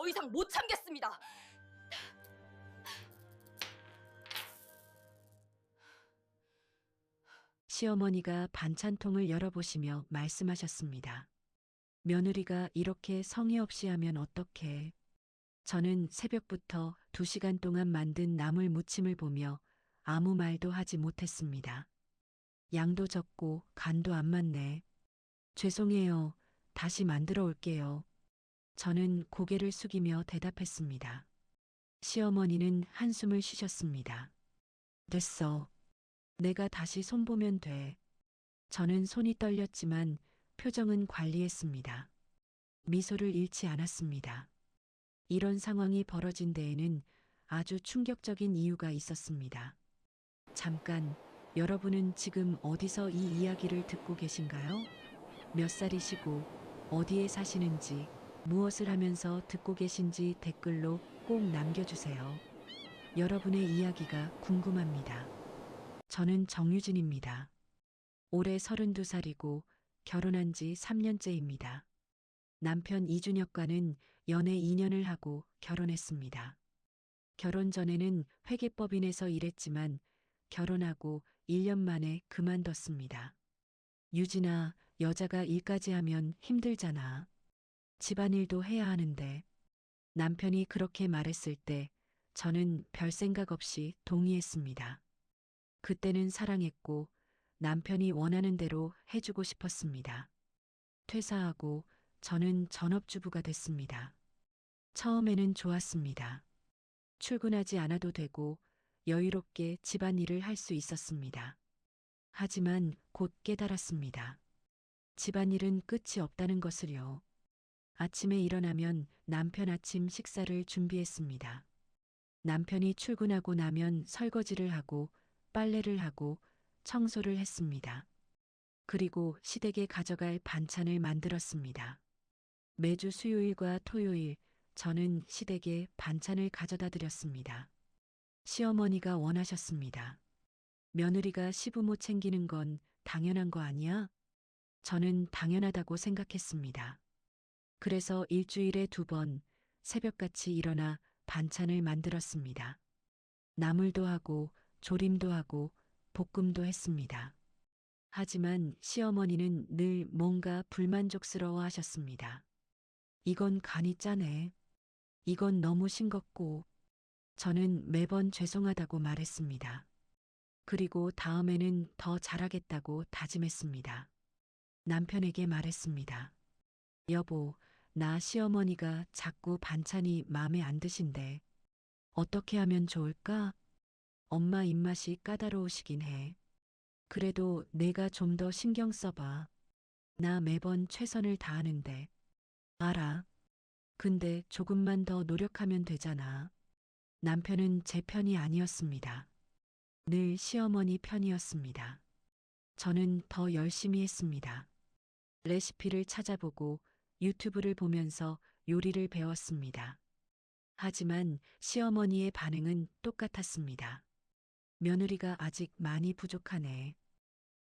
더 이상 못 참겠습니다. 시어머니가 반찬통을 열어보시며 말씀하셨습니다. 며느리가 이렇게 성의 없이 하면 어떡해. 저는 새벽부터 2시간 동안 만든 나물 무침을 보며 아무 말도 하지 못했습니다. 양도 적고 간도 안 맞네. 죄송해요. 다시 만들어 올게요. 저는 고개를 숙이며 대답했습니다. 시어머니는 한숨을 쉬셨습니다. 됐어. 내가 다시 손보면 돼. 저는 손이 떨렸지만 표정은 관리했습니다. 미소를 잃지 않았습니다. 이런 상황이 벌어진 데에는 아주 충격적인 이유가 있었습니다. 잠깐, 여러분은 지금 어디서 이 이야기를 듣고 계신가요? 몇 살이시고, 어디에 사시는지, 무엇을 하면서 듣고 계신지 댓글로 꼭 남겨주세요. 여러분의 이야기가 궁금합니다. 저는 정유진입니다. 올해 32살이고 결혼한 지 3년째입니다. 남편 이준혁과는 연애 2년을 하고 결혼했습니다. 결혼 전에는 회계법인에서 일했지만 결혼하고 1년 만에 그만뒀습니다. 유진아, 여자가 일까지 하면 힘들잖아. 집안일도 해야 하는데. 남편이 그렇게 말했을 때 저는 별 생각 없이 동의했습니다. 그때는 사랑했고 남편이 원하는 대로 해주고 싶었습니다. 퇴사하고 저는 전업주부가 됐습니다. 처음에는 좋았습니다. 출근하지 않아도 되고 여유롭게 집안일을 할 수 있었습니다. 하지만 곧 깨달았습니다. 집안일은 끝이 없다는 것을요. 아침에 일어나면 남편 아침 식사를 준비했습니다. 남편이 출근하고 나면 설거지를 하고 빨래를 하고 청소를 했습니다. 그리고 시댁에 가져갈 반찬을 만들었습니다. 매주 수요일과 토요일 저는 시댁에 반찬을 가져다 드렸습니다. 시어머니가 원하셨습니다. 며느리가 시부모 챙기는 건 당연한 거 아니야? 저는 당연하다고 생각했습니다. 그래서 일주일에 2번 새벽같이 일어나 반찬을 만들었습니다. 나물도 하고 조림도 하고 볶음도 했습니다. 하지만 시어머니는 늘 뭔가 불만족스러워 하셨습니다. 이건 간이 짜네. 이건 너무 싱겁고. 저는 매번 죄송하다고 말했습니다. 그리고 다음에는 더 잘하겠다고 다짐했습니다. 남편에게 말했습니다. 여보, 나 시어머니가 자꾸 반찬이 마음에 안 드신대. 어떻게 하면 좋을까? 엄마 입맛이 까다로우시긴 해. 그래도 내가 좀 더 신경 써봐. 나 매번 최선을 다하는데. 알아. 근데 조금만 더 노력하면 되잖아. 남편은 제 편이 아니었습니다. 늘 시어머니 편이었습니다. 저는 더 열심히 했습니다. 레시피를 찾아보고 유튜브를 보면서 요리를 배웠습니다. 하지만 시어머니의 반응은 똑같았습니다. 며느리가 아직 많이 부족하네.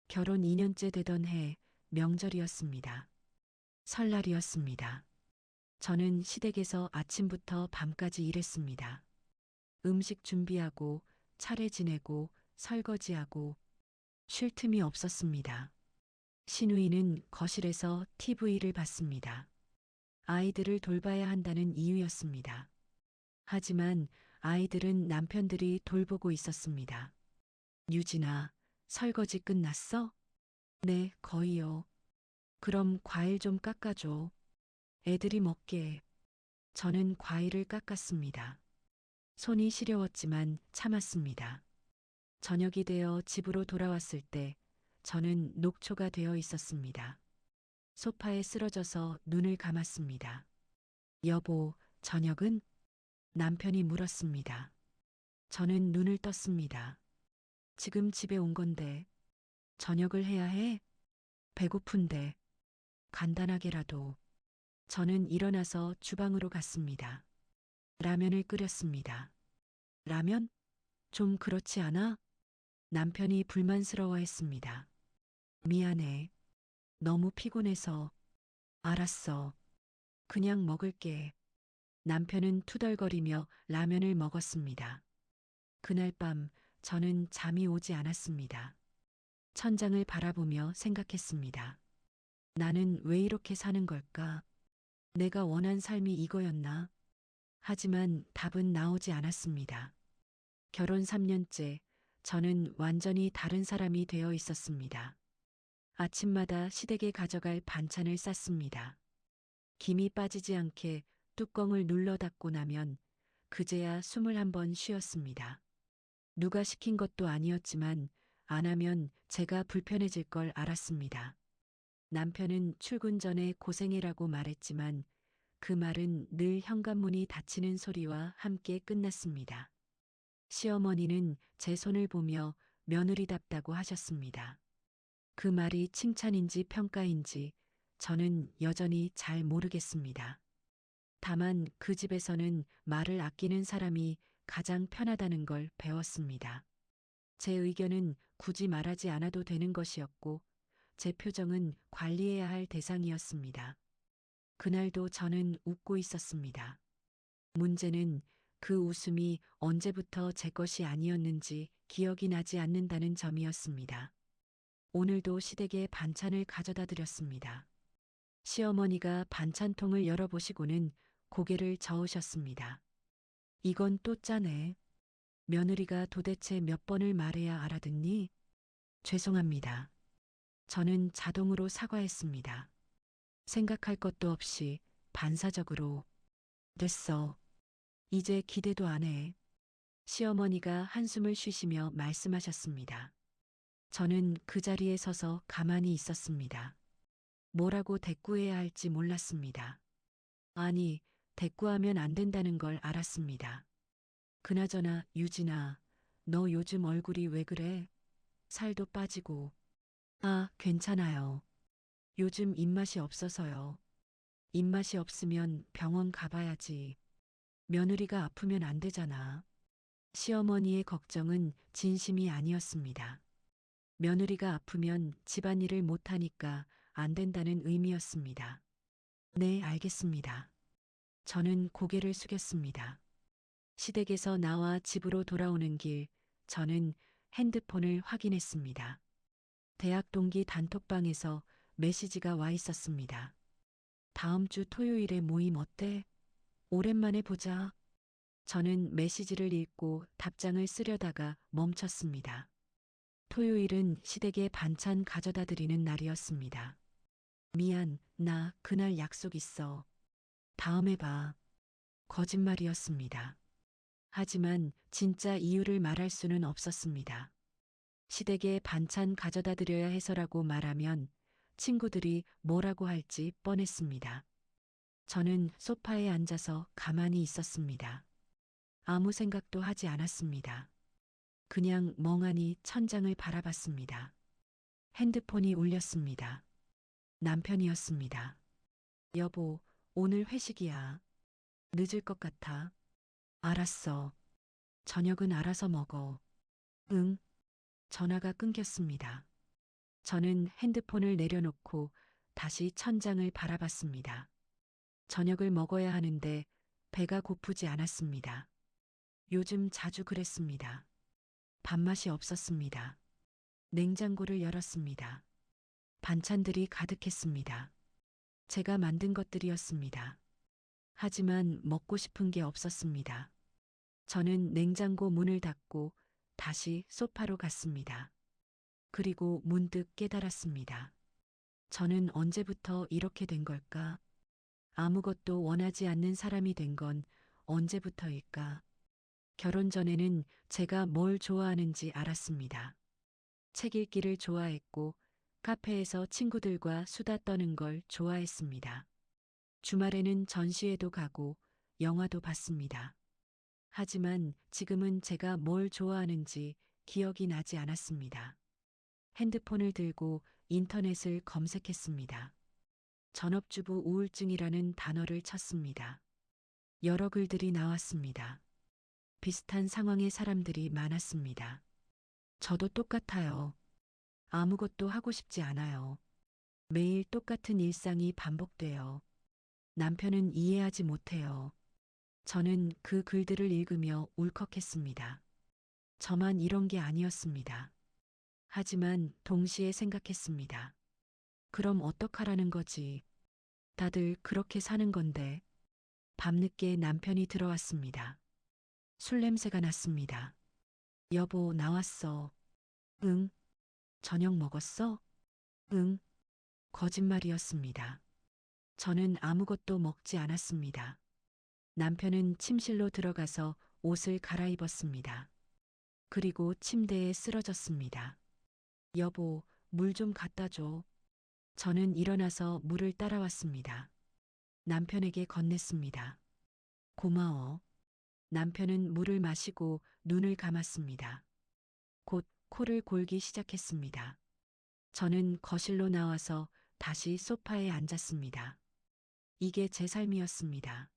결혼 2년째 되던 해 명절이었습니다. 설날이었습니다. 저는 시댁에서 아침부터 밤까지 일했습니다. 음식 준비하고 차례 지내고 설거지하고 쉴 틈이 없었습니다. 시누이는 거실에서 TV를 봤습니다. 아이들을 돌봐야 한다는 이유였습니다. 하지만 아이들은 남편들이 돌보고 있었습니다. 유진아, 설거지 끝났어? 네, 거의요. 그럼 과일 좀 깎아줘. 애들이 먹게. 저는 과일을 깎았습니다. 손이 시려웠지만 참았습니다. 저녁이 되어 집으로 돌아왔을 때 저는 녹초가 되어 있었습니다. 소파에 쓰러져서 눈을 감았습니다. 여보, 저녁은? 남편이 물었습니다. 저는 눈을 떴습니다. 지금 집에 온 건데 저녁을 해야 해? 배고픈데 간단하게라도. 저는 일어나서 주방으로 갔습니다. 라면을 끓였습니다. 라면? 좀 그렇지 않아? 남편이 불만스러워했습니다. 미안해. 너무 피곤해서. 알았어. 그냥 먹을게. 남편은 투덜거리며 라면을 먹었습니다. 그날 밤 저는 잠이 오지 않았습니다. 천장을 바라보며 생각했습니다. 나는 왜 이렇게 사는 걸까? 내가 원한 삶이 이거였나? 하지만 답은 나오지 않았습니다. 결혼 3년째 저는 완전히 다른 사람이 되어 있었습니다. 아침마다 시댁에 가져갈 반찬을 쌌습니다. 김이 빠지지 않게 뚜껑을 눌러 닫고 나면 그제야 숨을 한번 쉬었습니다. 누가 시킨 것도 아니었지만 안 하면 제가 불편해질 걸 알았습니다. 남편은 출근 전에 고생해라고 말했지만 그 말은 늘 현관문이 닫히는 소리와 함께 끝났습니다. 시어머니는 제 손을 보며 며느리답다고 하셨습니다. 그 말이 칭찬인지 평가인지 저는 여전히 잘 모르겠습니다. 다만 그 집에서는 말을 아끼는 사람이 가장 편하다는 걸 배웠습니다. 제 의견은 굳이 말하지 않아도 되는 것이었고 제 표정은 관리해야 할 대상이었습니다. 그날도 저는 웃고 있었습니다. 문제는 그 웃음이 언제부터 제 것이 아니었는지 기억이 나지 않는다는 점이었습니다. 오늘도 시댁에 반찬을 가져다 드렸습니다. 시어머니가 반찬통을 열어보시고는 고개를 저으셨습니다. 이건 또 짜네. 며느리가 도대체 몇 번을 말해야 알아듣니? 죄송합니다. 저는 자동으로 사과했습니다. 생각할 것도 없이 반사적으로. 됐어. 이제 기대도 안 해. 시어머니가 한숨을 쉬시며 말씀하셨습니다. 저는 그 자리에 서서 가만히 있었습니다. 뭐라고 대꾸해야 할지 몰랐습니다. 아니, 대꾸하면 안 된다는 걸 알았습니다. 그나저나 유진아, 너 요즘 얼굴이 왜 그래? 살도 빠지고. 아, 괜찮아요. 요즘 입맛이 없어서요. 입맛이 없으면 병원 가봐야지. 며느리가 아프면 안 되잖아. 시어머니의 걱정은 진심이 아니었습니다. 며느리가 아프면 집안일을 못하니까 안 된다는 의미였습니다. 네, 알겠습니다. 저는 고개를 숙였습니다. 시댁에서 나와 집으로 돌아오는 길, 저는 핸드폰을 확인했습니다. 대학 동기 단톡방에서 메시지가 와 있었습니다. 다음 주 토요일에 모임 어때? 오랜만에 보자. 저는 메시지를 읽고 답장을 쓰려다가 멈췄습니다. 토요일은 시댁에 반찬 가져다 드리는 날이었습니다. 미안, 나 그날 약속 있어. 다음에 봐. 거짓말이었습니다. 하지만 진짜 이유를 말할 수는 없었습니다. 시댁에 반찬 가져다 드려야 해서라고 말하면 친구들이 뭐라고 할지 뻔했습니다. 저는 소파에 앉아서 가만히 있었습니다. 아무 생각도 하지 않았습니다. 그냥 멍하니 천장을 바라봤습니다. 핸드폰이 울렸습니다. 남편이었습니다. 여보, 오늘 회식이야. 늦을 것 같아. 알았어. 저녁은 알아서 먹어. 응. 전화가 끊겼습니다. 저는 핸드폰을 내려놓고 다시 천장을 바라봤습니다. 저녁을 먹어야 하는데 배가 고프지 않았습니다. 요즘 자주 그랬습니다. 밥맛이 없었습니다. 냉장고를 열었습니다. 반찬들이 가득했습니다. 제가 만든 것들이었습니다. 하지만 먹고 싶은 게 없었습니다. 저는 냉장고 문을 닫고 다시 소파로 갔습니다. 그리고 문득 깨달았습니다. 저는 언제부터 이렇게 된 걸까? 아무것도 원하지 않는 사람이 된 건 언제부터일까? 결혼 전에는 제가 뭘 좋아하는지 알았습니다. 책 읽기를 좋아했고 카페에서 친구들과 수다 떠는 걸 좋아했습니다. 주말에는 전시회도 가고 영화도 봤습니다. 하지만 지금은 제가 뭘 좋아하는지 기억이 나지 않았습니다. 핸드폰을 들고 인터넷을 검색했습니다. 전업주부 우울증이라는 단어를 쳤습니다. 여러 글들이 나왔습니다. 비슷한 상황의 사람들이 많았습니다. 저도 똑같아요. 아무것도 하고 싶지 않아요. 매일 똑같은 일상이 반복돼요. 남편은 이해하지 못해요. 저는 그 글들을 읽으며 울컥했습니다. 저만 이런 게 아니었습니다. 하지만 동시에 생각했습니다. 그럼 어떡하라는 거지? 다들 그렇게 사는 건데. 밤늦게 남편이 들어왔습니다. 술 냄새가 났습니다. 여보, 나왔어. 응. 저녁 먹었어? 응. 거짓말이었습니다. 저는 아무것도 먹지 않았습니다. 남편은 침실로 들어가서 옷을 갈아입었습니다. 그리고 침대에 쓰러졌습니다. 여보, 물 좀 갖다 줘. 저는 일어나서 물을 따라왔습니다. 남편에게 건넸습니다. 고마워. 남편은 물을 마시고 눈을 감았습니다. 곧 코를 골기 시작했습니다. 저는 거실로 나와서 다시 소파에 앉았습니다. 이게 제 삶이었습니다.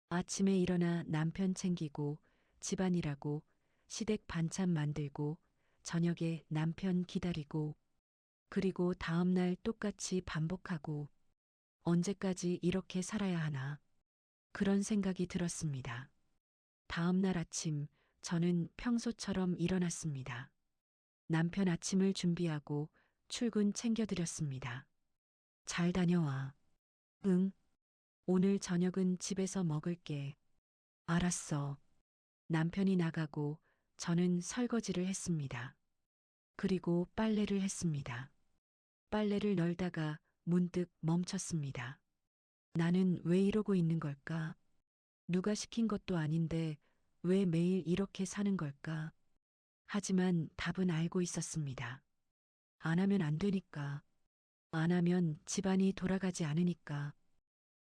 아침에 일어나 남편 챙기고 집안일하고 시댁 반찬 만들고 저녁에 남편 기다리고 그리고 다음날 똑같이 반복하고 언제까지 이렇게 살아야 하나 그런 생각이 들었습니다. 다음날 아침 저는 평소처럼 일어났습니다. 남편 아침을 준비하고 출근 챙겨드렸습니다. 잘 다녀와. 응, 오늘 저녁은 집에서 먹을게. 알았어. 남편이 나가고 저는 설거지를 했습니다. 그리고 빨래를 했습니다. 빨래를 널다가 문득 멈췄습니다. 나는 왜 이러고 있는 걸까? 누가 시킨 것도 아닌데 왜 매일 이렇게 사는 걸까? 하지만 답은 알고 있었습니다. 안 하면 안 되니까. 안 하면 집안이 돌아가지 않으니까.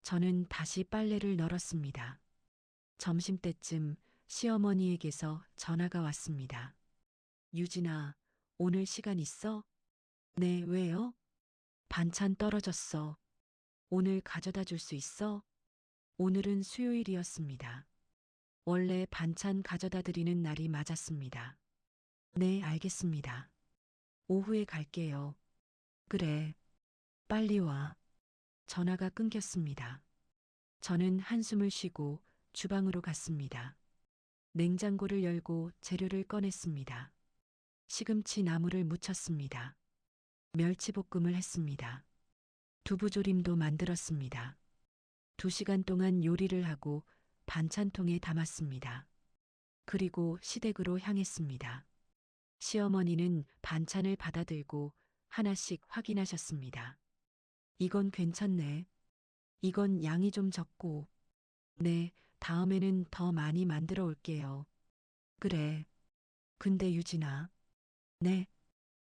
저는 다시 빨래를 널었습니다. 점심때쯤 시어머니에게서 전화가 왔습니다. 유진아, 오늘 시간 있어? 네, 왜요? 반찬 떨어졌어. 오늘 가져다 줄 수 있어? 오늘은 수요일이었습니다. 원래 반찬 가져다 드리는 날이 맞았습니다. 네, 알겠습니다. 오후에 갈게요. 그래, 빨리 와. 전화가 끊겼습니다. 저는 한숨을 쉬고 주방으로 갔습니다. 냉장고를 열고 재료를 꺼냈습니다. 시금치 나물을 무쳤습니다. 멸치볶음을 했습니다. 두부조림도 만들었습니다. 2시간 동안 요리를 하고 반찬통에 담았습니다. 그리고 시댁으로 향했습니다. 시어머니는 반찬을 받아들고 하나씩 확인하셨습니다. 이건 괜찮네. 이건 양이 좀 적고. 네, 다음에는 더 많이 만들어 올게요. 그래. 근데 유진아. 네.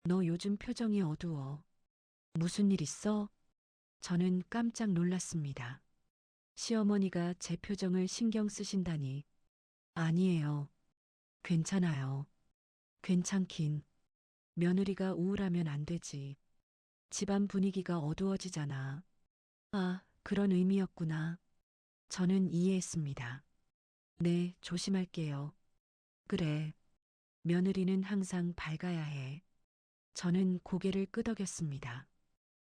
너 요즘 표정이 어두워. 무슨 일 있어? 저는 깜짝 놀랐습니다. 시어머니가 제 표정을 신경 쓰신다니. 아니에요. 괜찮아요. 괜찮긴. 며느리가 우울하면 안 되지. 집안 분위기가 어두워지잖아. 아, 그런 의미였구나. 저는 이해했습니다. 네, 조심할게요. 그래. 며느리는 항상 밝아야 해. 저는 고개를 끄덕였습니다.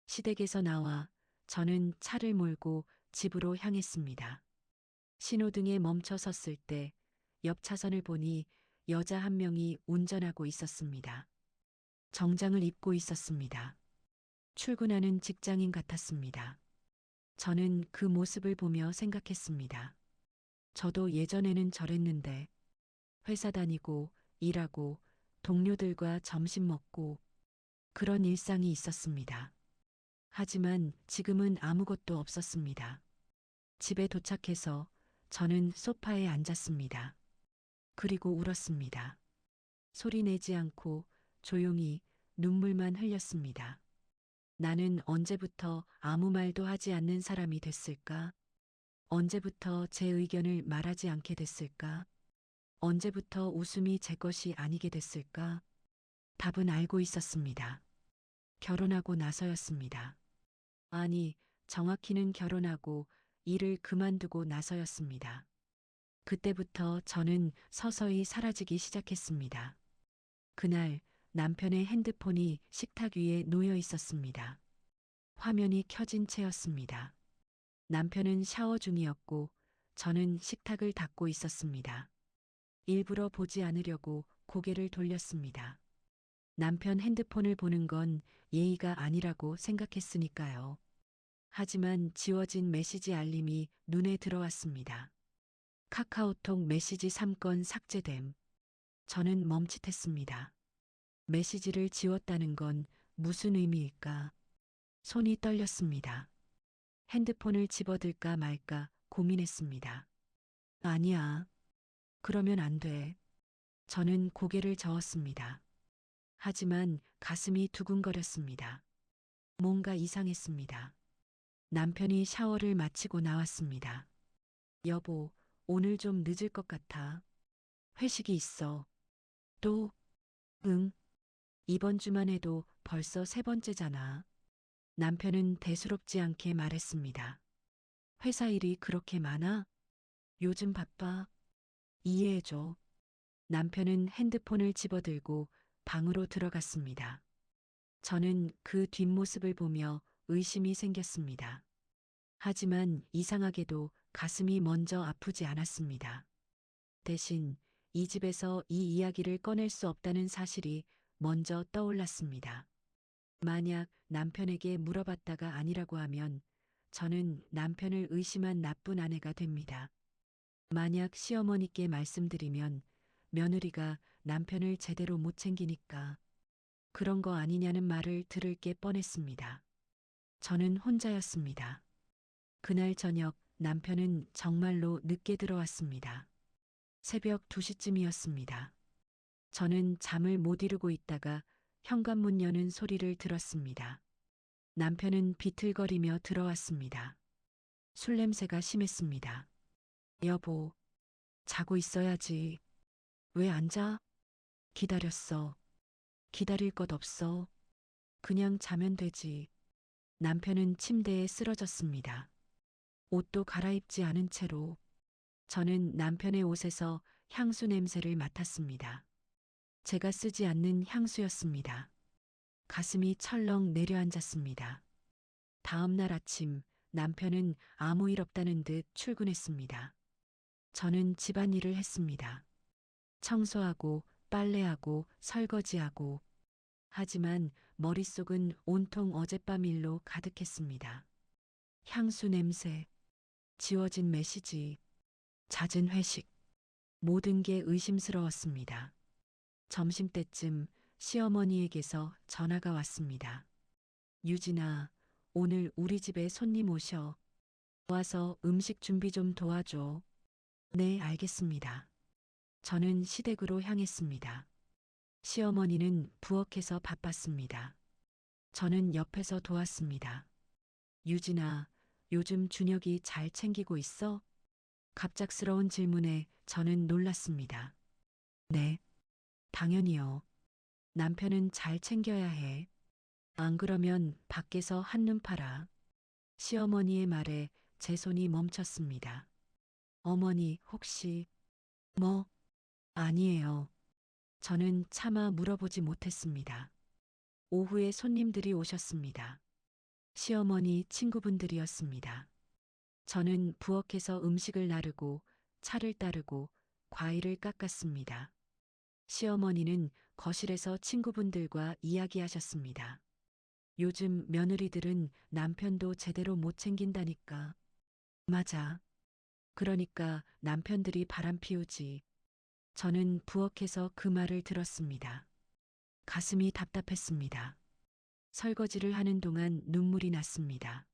시댁에서 나와 저는 차를 몰고 집으로 향했습니다. 신호등에 멈춰 섰을 때 옆 차선을 보니 여자 한 명이 운전하고 있었습니다. 정장을 입고 있었습니다. 출근하는 직장인 같았습니다. 저는 그 모습을 보며 생각했습니다. 저도 예전에는 저랬는데 회사 다니고 일하고 동료들과 점심 먹고 그런 일상이 있었습니다. 하지만 지금은 아무것도 없었습니다. 집에 도착해서 저는 소파에 앉았습니다. 그리고 울었습니다. 소리 내지 않고 조용히 눈물만 흘렸습니다. 나는 언제부터 아무 말도 하지 않는 사람이 됐을까? 언제부터 제 의견을 말하지 않게 됐을까? 언제부터 웃음이 제 것이 아니게 됐을까? 답은 알고 있었습니다. 결혼하고 나서였습니다. 아니, 정확히는 결혼하고 일을 그만두고 나서였습니다. 그때부터 저는 서서히 사라지기 시작했습니다. 그날 남편의 핸드폰이 식탁 위에 놓여 있었습니다. 화면이 켜진 채였습니다. 남편은 샤워 중이었고 저는 식탁을 닦고 있었습니다. 일부러 보지 않으려고 고개를 돌렸습니다. 남편 핸드폰을 보는 건 예의가 아니라고 생각했으니까요. 하지만 지워진 메시지 알림이 눈에 들어왔습니다. 카카오톡 메시지 3건 삭제됨. 저는 멈칫했습니다. 메시지를 지웠다는 건 무슨 의미일까? 손이 떨렸습니다. 핸드폰을 집어들까 말까 고민했습니다. 아니야. 그러면 안 돼. 저는 고개를 저었습니다. 하지만 가슴이 두근거렸습니다. 뭔가 이상했습니다. 남편이 샤워를 마치고 나왔습니다. 여보, 오늘 좀 늦을 것 같아. 회식이 있어. 또, 응. 이번 주만 해도 벌써 세 번째잖아. 남편은 대수롭지 않게 말했습니다. 회사 일이 그렇게 많아? 요즘 바빠. 이해해줘. 남편은 핸드폰을 집어들고 방으로 들어갔습니다. 저는 그 뒷모습을 보며 의심이 생겼습니다. 하지만 이상하게도 가슴이 먼저 아프지 않았습니다. 대신 이 집에서 이 이야기를 꺼낼 수 없다는 사실이 먼저 떠올랐습니다. 만약 남편에게 물어봤다가 아니라고 하면 저는 남편을 의심한 나쁜 아내가 됩니다. 만약 시어머니께 말씀드리면 며느리가 남편을 제대로 못 챙기니까 그런 거 아니냐는 말을 들을 게 뻔했습니다. 저는 혼자였습니다. 그날 저녁 남편은 정말로 늦게 들어왔습니다. 새벽 2시쯤이었습니다. 저는 잠을 못 이루고 있다가 현관문 여는 소리를 들었습니다. 남편은 비틀거리며 들어왔습니다. 술 냄새가 심했습니다. 여보, 자고 있어야지. 왜 안 자? 기다렸어. 기다릴 것 없어. 그냥 자면 되지. 남편은 침대에 쓰러졌습니다. 옷도 갈아입지 않은 채로 저는 남편의 옷에서 향수 냄새를 맡았습니다. 제가 쓰지 않는 향수였습니다. 가슴이 철렁 내려앉았습니다. 다음 날 아침 남편은 아무 일 없다는 듯 출근했습니다. 저는 집안일을 했습니다. 청소하고 빨래하고 설거지하고 하지만 머릿속은 온통 어젯밤 일로 가득했습니다. 향수 냄새, 지워진 메시지, 잦은 회식, 모든 게 의심스러웠습니다. 점심때쯤 시어머니에게서 전화가 왔습니다. 유진아, 오늘 우리 집에 손님 오셔. 와서 음식 준비 좀 도와줘. 네, 알겠습니다. 저는 시댁으로 향했습니다. 시어머니는 부엌에서 바빴습니다. 저는 옆에서 도왔습니다. 유진아, 요즘 준혁이 잘 챙기고 있어? 갑작스러운 질문에 저는 놀랐습니다. 네, 당연히요. 남편은 잘 챙겨야 해. 안 그러면 밖에서 한눈 팔아. 시어머니의 말에 제 손이 멈췄습니다. 어머니, 혹시, 뭐, 아니에요. 저는 차마 물어보지 못했습니다. 오후에 손님들이 오셨습니다. 시어머니 친구분들이었습니다. 저는 부엌에서 음식을 나르고 차를 따르고 과일을 깎았습니다. 시어머니는 거실에서 친구분들과 이야기하셨습니다. 요즘 며느리들은 남편도 제대로 못 챙긴다니까. 맞아. 그러니까 남편들이 바람 피우지. 저는 부엌에서 그 말을 들었습니다. 가슴이 답답했습니다. 설거지를 하는 동안 눈물이 났습니다.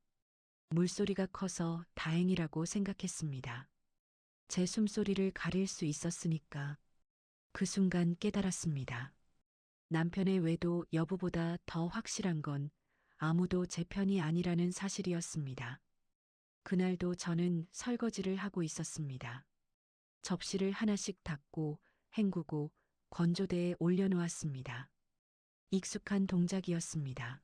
물소리가 커서 다행이라고 생각했습니다. 제 숨소리를 가릴 수 있었으니까 그 순간 깨달았습니다. 남편의 외도 여부보다 더 확실한 건 아무도 제 편이 아니라는 사실이었습니다. 그날도 저는 설거지를 하고 있었습니다. 접시를 하나씩 닦고 헹구고 건조대에 올려놓았습니다. 익숙한 동작이었습니다.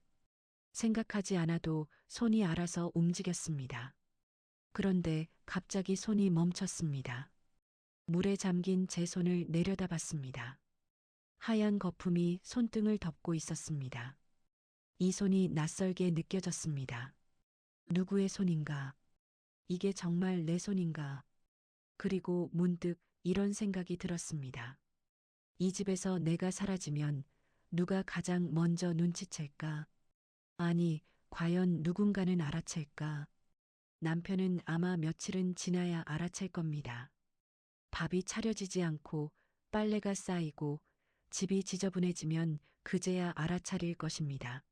생각하지 않아도 손이 알아서 움직였습니다. 그런데 갑자기 손이 멈췄습니다. 물에 잠긴 제 손을 내려다봤습니다. 하얀 거품이 손등을 덮고 있었습니다. 이 손이 낯설게 느껴졌습니다. 누구의 손인가? 이게 정말 내 손인가? 그리고 문득 이런 생각이 들었습니다. 이 집에서 내가 사라지면 누가 가장 먼저 눈치챌까? 아니, 과연 누군가는 알아챌까? 남편은 아마 며칠은 지나야 알아챌 겁니다. 밥이 차려지지 않고 빨래가 쌓이고 집이 지저분해지면 그제야 알아차릴 것입니다.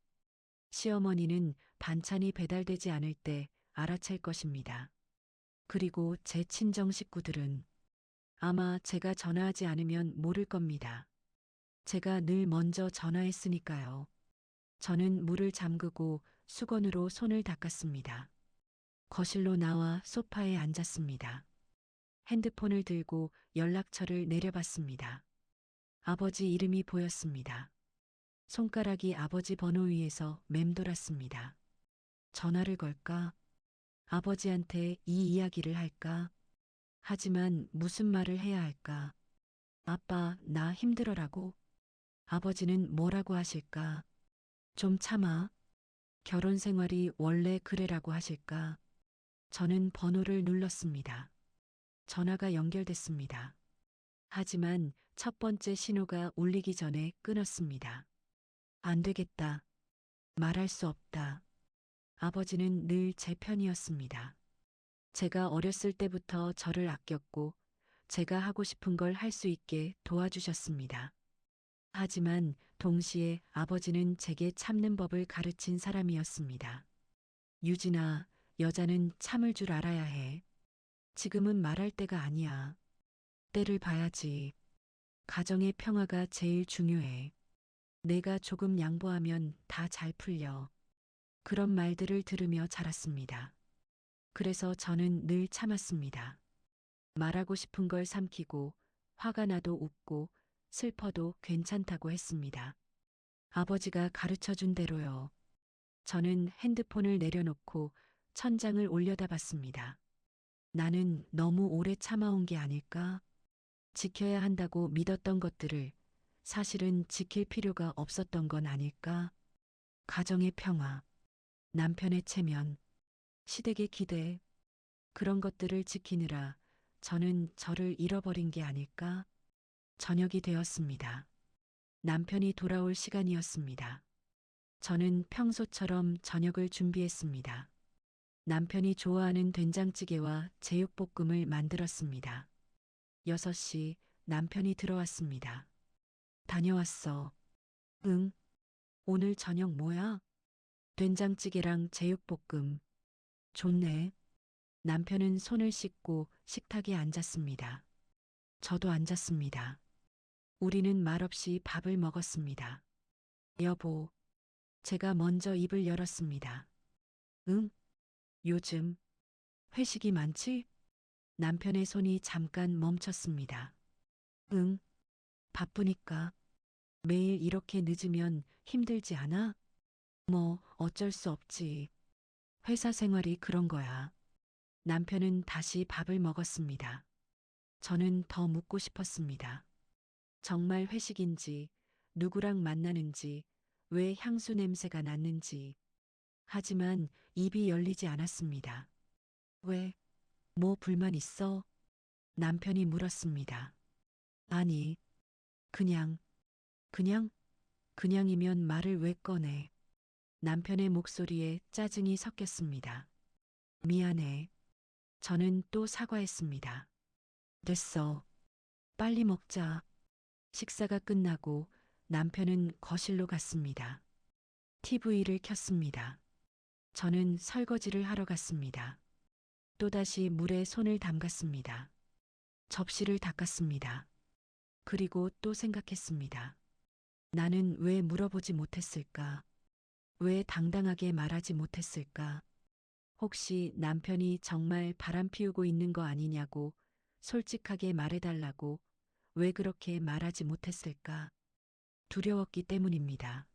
시어머니는 반찬이 배달되지 않을 때 알아챌 것입니다. 그리고 제 친정 식구들은 아마 제가 전화하지 않으면 모를 겁니다. 제가 늘 먼저 전화했으니까요. 저는 물을 잠그고 수건으로 손을 닦았습니다. 거실로 나와 소파에 앉았습니다. 핸드폰을 들고 연락처를 내려봤습니다. 아버지 이름이 보였습니다. 손가락이 아버지 번호 위에서 맴돌았습니다. 전화를 걸까? 아버지한테 이 이야기를 할까? 하지만 무슨 말을 해야 할까? 아빠, 나 힘들어라고? 아버지는 뭐라고 하실까? 좀 참아. 결혼 생활이 원래 그래라고 하실까? 저는 번호를 눌렀습니다. 전화가 연결됐습니다. 하지만 첫 번째 신호가 울리기 전에 끊었습니다. 안 되겠다. 말할 수 없다. 아버지는 늘 제 편이었습니다. 제가 어렸을 때부터 저를 아꼈고 제가 하고 싶은 걸 할 수 있게 도와주셨습니다. 하지만 동시에 아버지는 제게 참는 법을 가르친 사람이었습니다. 유진아, 여자는 참을 줄 알아야 해. 지금은 말할 때가 아니야. 때를 봐야지. 가정의 평화가 제일 중요해. 내가 조금 양보하면 다 잘 풀려. 그런 말들을 들으며 자랐습니다. 그래서 저는 늘 참았습니다. 말하고 싶은 걸 삼키고 화가 나도 웃고 슬퍼도 괜찮다고 했습니다. 아버지가 가르쳐 준 대로요. 저는 핸드폰을 내려놓고 천장을 올려다봤습니다. 나는 너무 오래 참아온 게 아닐까? 지켜야 한다고 믿었던 것들을 사실은 지킬 필요가 없었던 건 아닐까? 가정의 평화, 남편의 체면, 시댁의 기대, 그런 것들을 지키느라 저는 저를 잃어버린 게 아닐까? 저녁이 되었습니다. 남편이 돌아올 시간이었습니다. 저는 평소처럼 저녁을 준비했습니다. 남편이 좋아하는 된장찌개와 제육볶음을 만들었습니다. 6시 남편이 들어왔습니다. 다녀왔어. 응, 오늘 저녁 뭐야? 된장찌개랑 제육볶음. 좋네. 남편은 손을 씻고 식탁에 앉았습니다. 저도 앉았습니다. 우리는 말없이 밥을 먹었습니다. 여보, 제가 먼저 입을 열었습니다. 응? 요즘 회식이 많지? 남편의 손이 잠깐 멈췄습니다. 응, 바쁘니까. 매일 이렇게 늦으면 힘들지 않아? 뭐, 어쩔 수 없지. 회사 생활이 그런 거야. 남편은 다시 밥을 먹었습니다. 저는 더 묻고 싶었습니다. 정말 회식인지, 누구랑 만나는지, 왜 향수 냄새가 났는지. 하지만 입이 열리지 않았습니다. 왜? 뭐 불만 있어? 남편이 물었습니다. 아니, 그냥, 그냥, 그냥이면 말을 왜 꺼내? 남편의 목소리에 짜증이 섞였습니다. 미안해. 저는 또 사과했습니다. 됐어. 빨리 먹자. 식사가 끝나고 남편은 거실로 갔습니다. TV를 켰습니다. 저는 설거지를 하러 갔습니다. 또다시 물에 손을 담갔습니다. 접시를 닦았습니다. 그리고 또 생각했습니다. 나는 왜 물어보지 못했을까? 왜 당당하게 말하지 못했을까? 혹시 남편이 정말 바람 피우고 있는 거 아니냐고 솔직하게 말해달라고 왜 그렇게 말하지 못했을까? 두려웠기 때문입니다.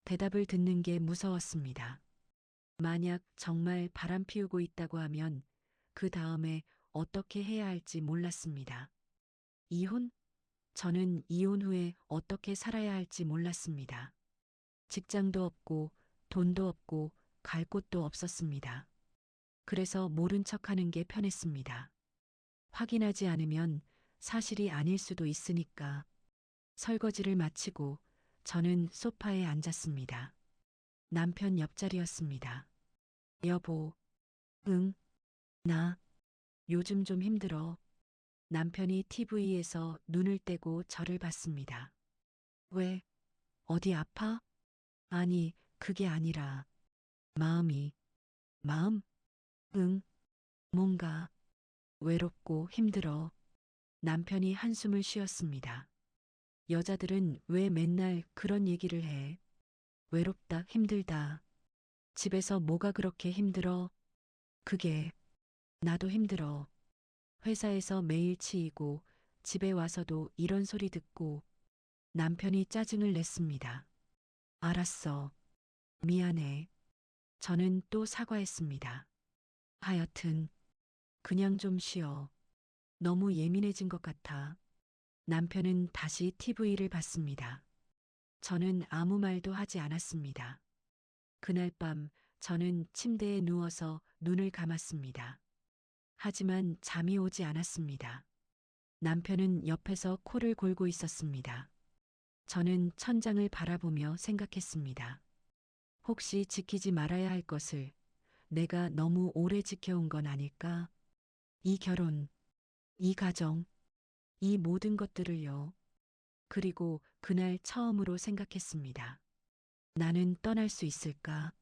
대답을 듣는 게 무서웠습니다. 만약 정말 바람 피우고 있다고 하면 그 다음에 어떻게 해야 할지 몰랐습니다. 이혼? 저는 이혼 후에 어떻게 살아야 할지 몰랐습니다. 직장도 없고 돈도 없고 갈 곳도 없었습니다. 그래서 모른 척 하는 게 편했습니다. 확인하지 않으면 사실이 아닐 수도 있으니까. 설거지를 마치고 저는 소파에 앉았습니다. 남편 옆자리였습니다. 여보, 응, 나 요즘 좀 힘들어. 남편이 TV에서 눈을 떼고 저를 봤습니다. 왜? 어디 아파? 아니, 그게 아니라 마음이, 마음? 응, 뭔가 외롭고 힘들어. 남편이 한숨을 쉬었습니다. 여자들은 왜 맨날 그런 얘기를 해? 외롭다, 힘들다. 집에서 뭐가 그렇게 힘들어? 그게 나도 힘들어. 회사에서 매일 치이고 집에 와서도 이런 소리 듣고 남편이 짜증을 냈습니다. 알았어. 미안해. 저는 또 사과했습니다. 하여튼 그냥 좀 쉬어. 너무 예민해진 것 같아. 남편은 다시 TV를 봤습니다. 저는 아무 말도 하지 않았습니다. 그날 밤 저는 침대에 누워서 눈을 감았습니다. 하지만 잠이 오지 않았습니다. 남편은 옆에서 코를 골고 있었습니다. 저는 천장을 바라보며 생각했습니다. 혹시 지키지 말아야 할 것을 내가 너무 오래 지켜온 건 아닐까? 이 결혼, 이 가정, 이 모든 것들을요. 그리고 그날 처음으로 생각했습니다. 나는 떠날 수 있을까?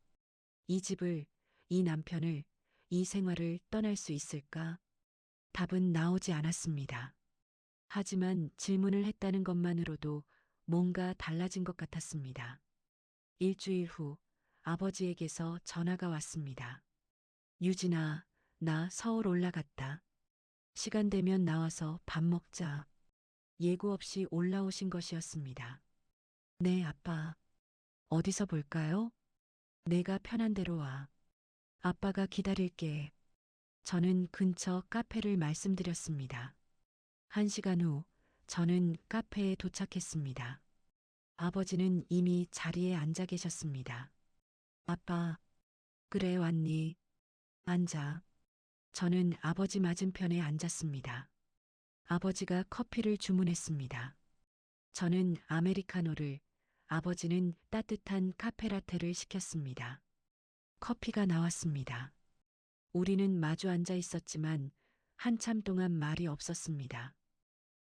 이 집을, 이 남편을, 이 생활을 떠날 수 있을까? 답은 나오지 않았습니다. 하지만 질문을 했다는 것만으로도 뭔가 달라진 것 같았습니다. 일주일 후 아버지에게서 전화가 왔습니다. 유진아, 나 서울 올라갔다. 시간 되면 나와서 밥 먹자. 예고 없이 올라오신 것이었습니다. 네, 아빠. 어디서 볼까요? 내가 편한 대로 와. 아빠가 기다릴게. 저는 근처 카페를 말씀드렸습니다. 1시간 후 저는 카페에 도착했습니다. 아버지는 이미 자리에 앉아 계셨습니다. 아빠, 그래 왔니? 앉아. 저는 아버지 맞은편에 앉았습니다. 아버지가 커피를 주문했습니다. 저는 아메리카노를, 아버지는 따뜻한 카페라테를 시켰습니다. 커피가 나왔습니다. 우리는 마주 앉아 있었지만 한참 동안 말이 없었습니다.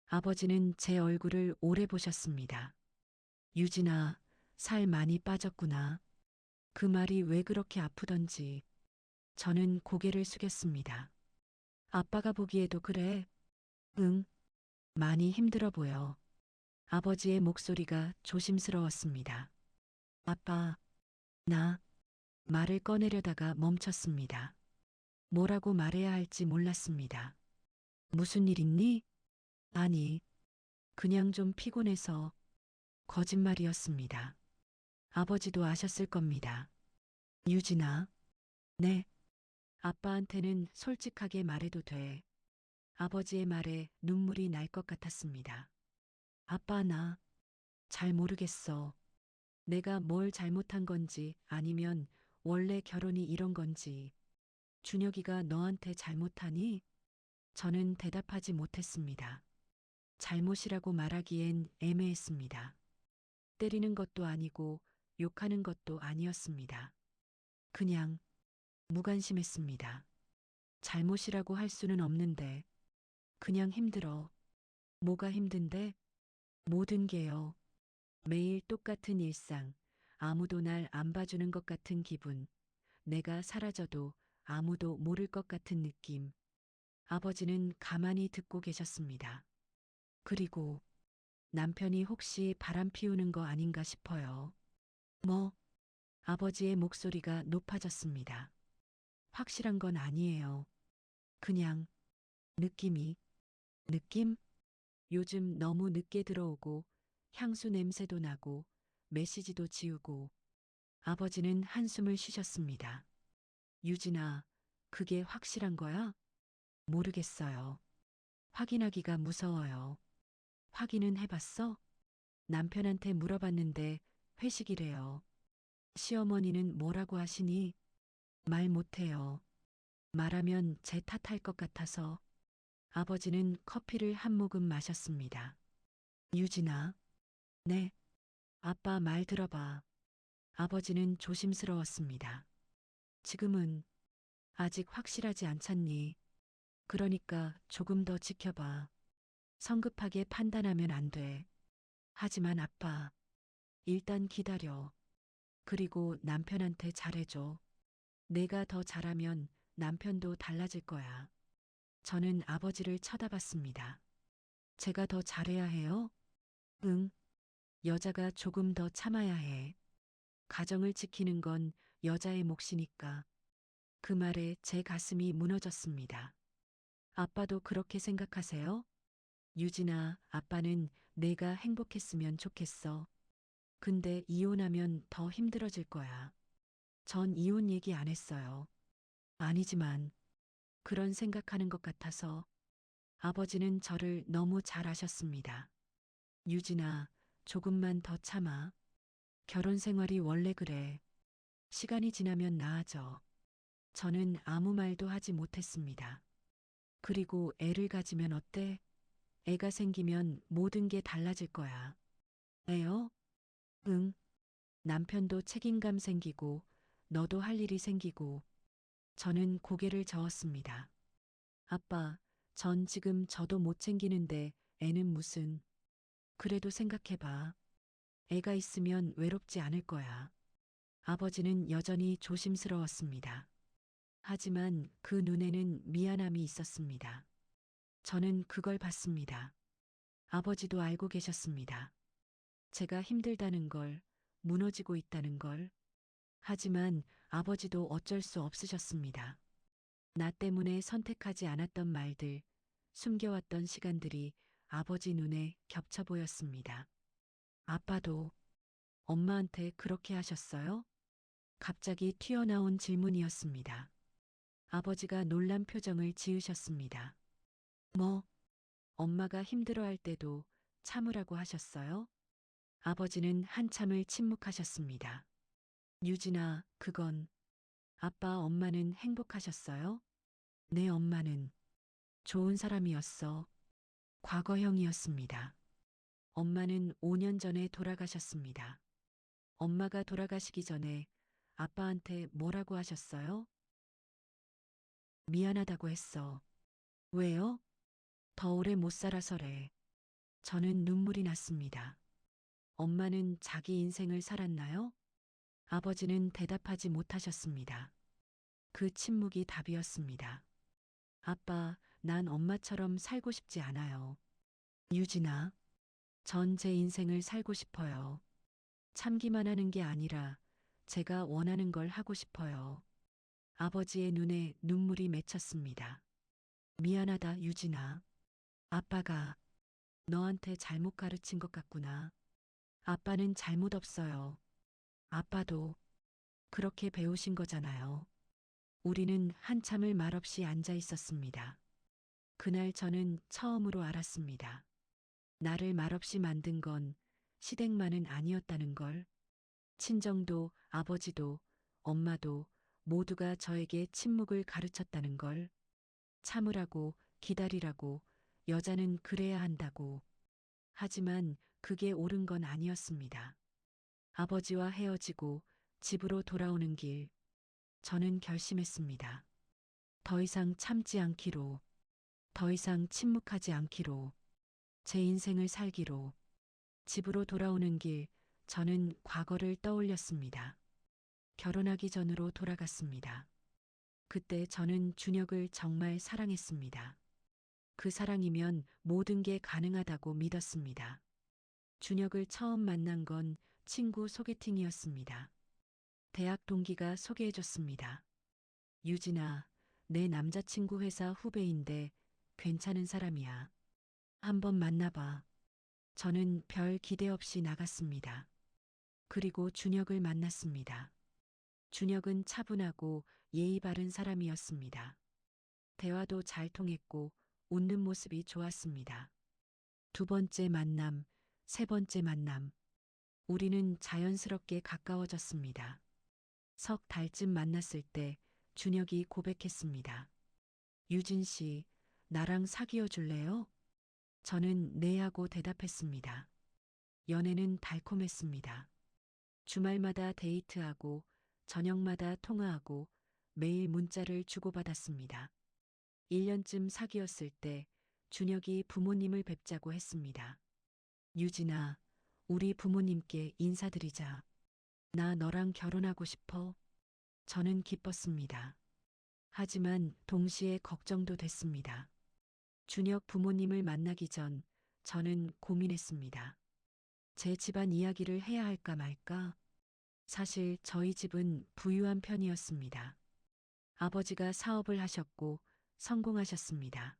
아버지는 제 얼굴을 오래 보셨습니다. 유진아, 살 많이 빠졌구나. 그 말이 왜 그렇게 아프던지. 저는 고개를 숙였습니다. 아빠가 보기에도 그래? 응, 많이 힘들어 보여. 아버지의 목소리가 조심스러웠습니다. 아빠, 나 말을 꺼내려다가 멈췄습니다. 뭐라고 말해야 할지 몰랐습니다. 무슨 일 있니? 아니, 그냥 좀 피곤해서 거짓말이었습니다. 아버지도 아셨을 겁니다. 유진아, 네. 아빠한테는 솔직하게 말해도 돼. 아버지의 말에 눈물이 날 것 같았습니다. 아빠, 나 잘 모르겠어. 내가 뭘 잘못한 건지 아니면 원래 결혼이 이런 건지. 준혁이가 너한테 잘못하니? 저는 대답하지 못했습니다. 잘못이라고 말하기엔 애매했습니다. 때리는 것도 아니고 욕하는 것도 아니었습니다. 그냥 무관심했습니다. 잘못이라고 할 수는 없는데 그냥 힘들어. 뭐가 힘든데? 모든 게요. 매일 똑같은 일상, 아무도 날 안 봐주는 것 같은 기분, 내가 사라져도 아무도 모를 것 같은 느낌. 아버지는 가만히 듣고 계셨습니다. 그리고 남편이 혹시 바람 피우는 거 아닌가 싶어요. 뭐? 아버지의 목소리가 높아졌습니다. 확실한 건 아니에요. 그냥 느낌이, 느낌? 요즘 너무 늦게 들어오고 향수 냄새도 나고 메시지도 지우고 아버지는 한숨을 쉬셨습니다. 유진아, 그게 확실한 거야? 모르겠어요. 확인하기가 무서워요. 확인은 해봤어? 남편한테 물어봤는데 회식이래요. 시어머니는 뭐라고 하시니? 말 못해요. 말하면 제 탓할 것 같아서. 아버지는 커피를 한 모금 마셨습니다. 유진아, 네, 아빠 말 들어봐. 아버지는 조심스러웠습니다. 지금은 아직 확실하지 않잖니. 그러니까 조금 더 지켜봐. 성급하게 판단하면 안 돼. 하지만 아빠, 일단 기다려. 그리고 남편한테 잘해줘. 내가 더 잘하면 남편도 달라질 거야. 저는 아버지를 쳐다봤습니다. 제가 더 잘해야 해요? 응. 여자가 조금 더 참아야 해. 가정을 지키는 건 여자의 몫이니까. 그 말에 제 가슴이 무너졌습니다. 아빠도 그렇게 생각하세요? 유진아, 아빠는 내가 행복했으면 좋겠어. 근데 이혼하면 더 힘들어질 거야. 전 이혼 얘기 안 했어요. 아니지만 그런 생각하는 것 같아서 아버지는 저를 너무 잘 아셨습니다. 유진아, 조금만 더 참아. 결혼 생활이 원래 그래. 시간이 지나면 나아져. 저는 아무 말도 하지 못했습니다. 그리고 애를 가지면 어때? 애가 생기면 모든 게 달라질 거야. 애요? 응. 남편도 책임감 생기고, 너도 할 일이 생기고, 저는 고개를 저었습니다. 아빠, 전 지금 저도 못 챙기는데 애는 무슨. 그래도 생각해봐. 애가 있으면 외롭지 않을 거야. 아버지는 여전히 조심스러웠습니다. 하지만 그 눈에는 미안함이 있었습니다. 저는 그걸 봤습니다. 아버지도 알고 계셨습니다. 제가 힘들다는 걸, 무너지고 있다는 걸. 하지만 아버지도 어쩔 수 없으셨습니다. 나 때문에 선택하지 않았던 말들, 숨겨왔던 시간들이 아버지 눈에 겹쳐 보였습니다. 아빠도 엄마한테 그렇게 하셨어요? 갑자기 튀어나온 질문이었습니다. 아버지가 놀란 표정을 지으셨습니다. 뭐, 엄마가 힘들어할 때도 참으라고 하셨어요? 아버지는 한참을 침묵하셨습니다. 유진아, 그건 아빠 엄마는 행복하셨어요? 내 엄마는 좋은 사람이었어. 과거형이었습니다. 엄마는 5년 전에 돌아가셨습니다. 엄마가 돌아가시기 전에 아빠한테 뭐라고 하셨어요? 미안하다고 했어. 왜요? 더 오래 못 살아서래. 저는 눈물이 났습니다. 엄마는 자기 인생을 살았나요? 아버지는 대답하지 못하셨습니다. 그 침묵이 답이었습니다. 아빠, 난 엄마처럼 살고 싶지 않아요. 유진아, 전 제 인생을 살고 싶어요. 참기만 하는 게 아니라 제가 원하는 걸 하고 싶어요. 아버지의 눈에 눈물이 맺혔습니다. 미안하다, 유진아. 아빠가 너한테 잘못 가르친 것 같구나. 아빠는 잘못 없어요. 아빠도 그렇게 배우신 거잖아요. 우리는 한참을 말없이 앉아 있었습니다. 그날 저는 처음으로 알았습니다. 나를 말없이 만든 건 시댁만은 아니었다는 걸. 친정도 아버지도 엄마도 모두가 저에게 침묵을 가르쳤다는 걸. 참으라고, 기다리라고, 여자는 그래야 한다고. 하지만 그게 옳은 건 아니었습니다. 아버지와 헤어지고 집으로 돌아오는 길, 저는 결심했습니다. 더 이상 참지 않기로, 더 이상 침묵하지 않기로, 제 인생을 살기로. 집으로 돌아오는 길, 저는 과거를 떠올렸습니다. 결혼하기 전으로 돌아갔습니다. 그때 저는 준혁을 정말 사랑했습니다. 그 사랑이면 모든 게 가능하다고 믿었습니다. 준혁을 처음 만난 건 친구 소개팅이었습니다. 대학 동기가 소개해줬습니다. 유진아, 내 남자친구 회사 후배인데 괜찮은 사람이야. 한번 만나봐. 저는 별 기대 없이 나갔습니다. 그리고 준혁을 만났습니다. 준혁은 차분하고 예의 바른 사람이었습니다. 대화도 잘 통했고 웃는 모습이 좋았습니다. 두 번째 만남, 세 번째 만남. 우리는 자연스럽게 가까워졌습니다. 석 달쯤 만났을 때 준혁이 고백했습니다. 유진 씨, 나랑 사귀어 줄래요? 저는 네 하고 대답했습니다. 연애는 달콤했습니다. 주말마다 데이트하고 저녁마다 통화하고 매일 문자를 주고받았습니다. 1년쯤 사귀었을 때 준혁이 부모님을 뵙자고 했습니다. 유진아, 우리 부모님께 인사드리자. 나 너랑 결혼하고 싶어. 저는 기뻤습니다. 하지만 동시에 걱정도 됐습니다. 준혁 부모님을 만나기 전 저는 고민했습니다. 제 집안 이야기를 해야 할까 말까? 사실 저희 집은 부유한 편이었습니다. 아버지가 사업을 하셨고 성공하셨습니다.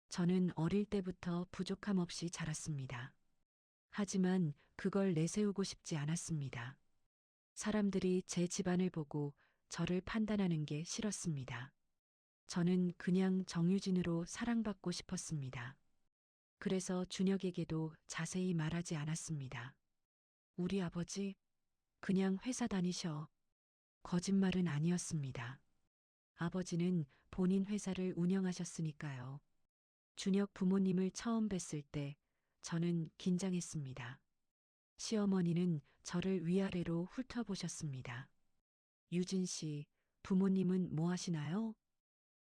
저는 어릴 때부터 부족함 없이 자랐습니다. 하지만 그걸 내세우고 싶지 않았습니다. 사람들이 제 집안을 보고 저를 판단하는 게 싫었습니다. 저는 그냥 정유진으로 사랑받고 싶었습니다. 그래서 준혁에게도 자세히 말하지 않았습니다. 우리 아버지, 그냥 회사 다니셔. 거짓말은 아니었습니다. 아버지는 본인 회사를 운영하셨으니까요. 준혁 부모님을 처음 뵀을 때 저는 긴장했습니다. 시어머니는 저를 위아래로 훑어보셨습니다. 유진 씨, 부모님은 뭐 하시나요?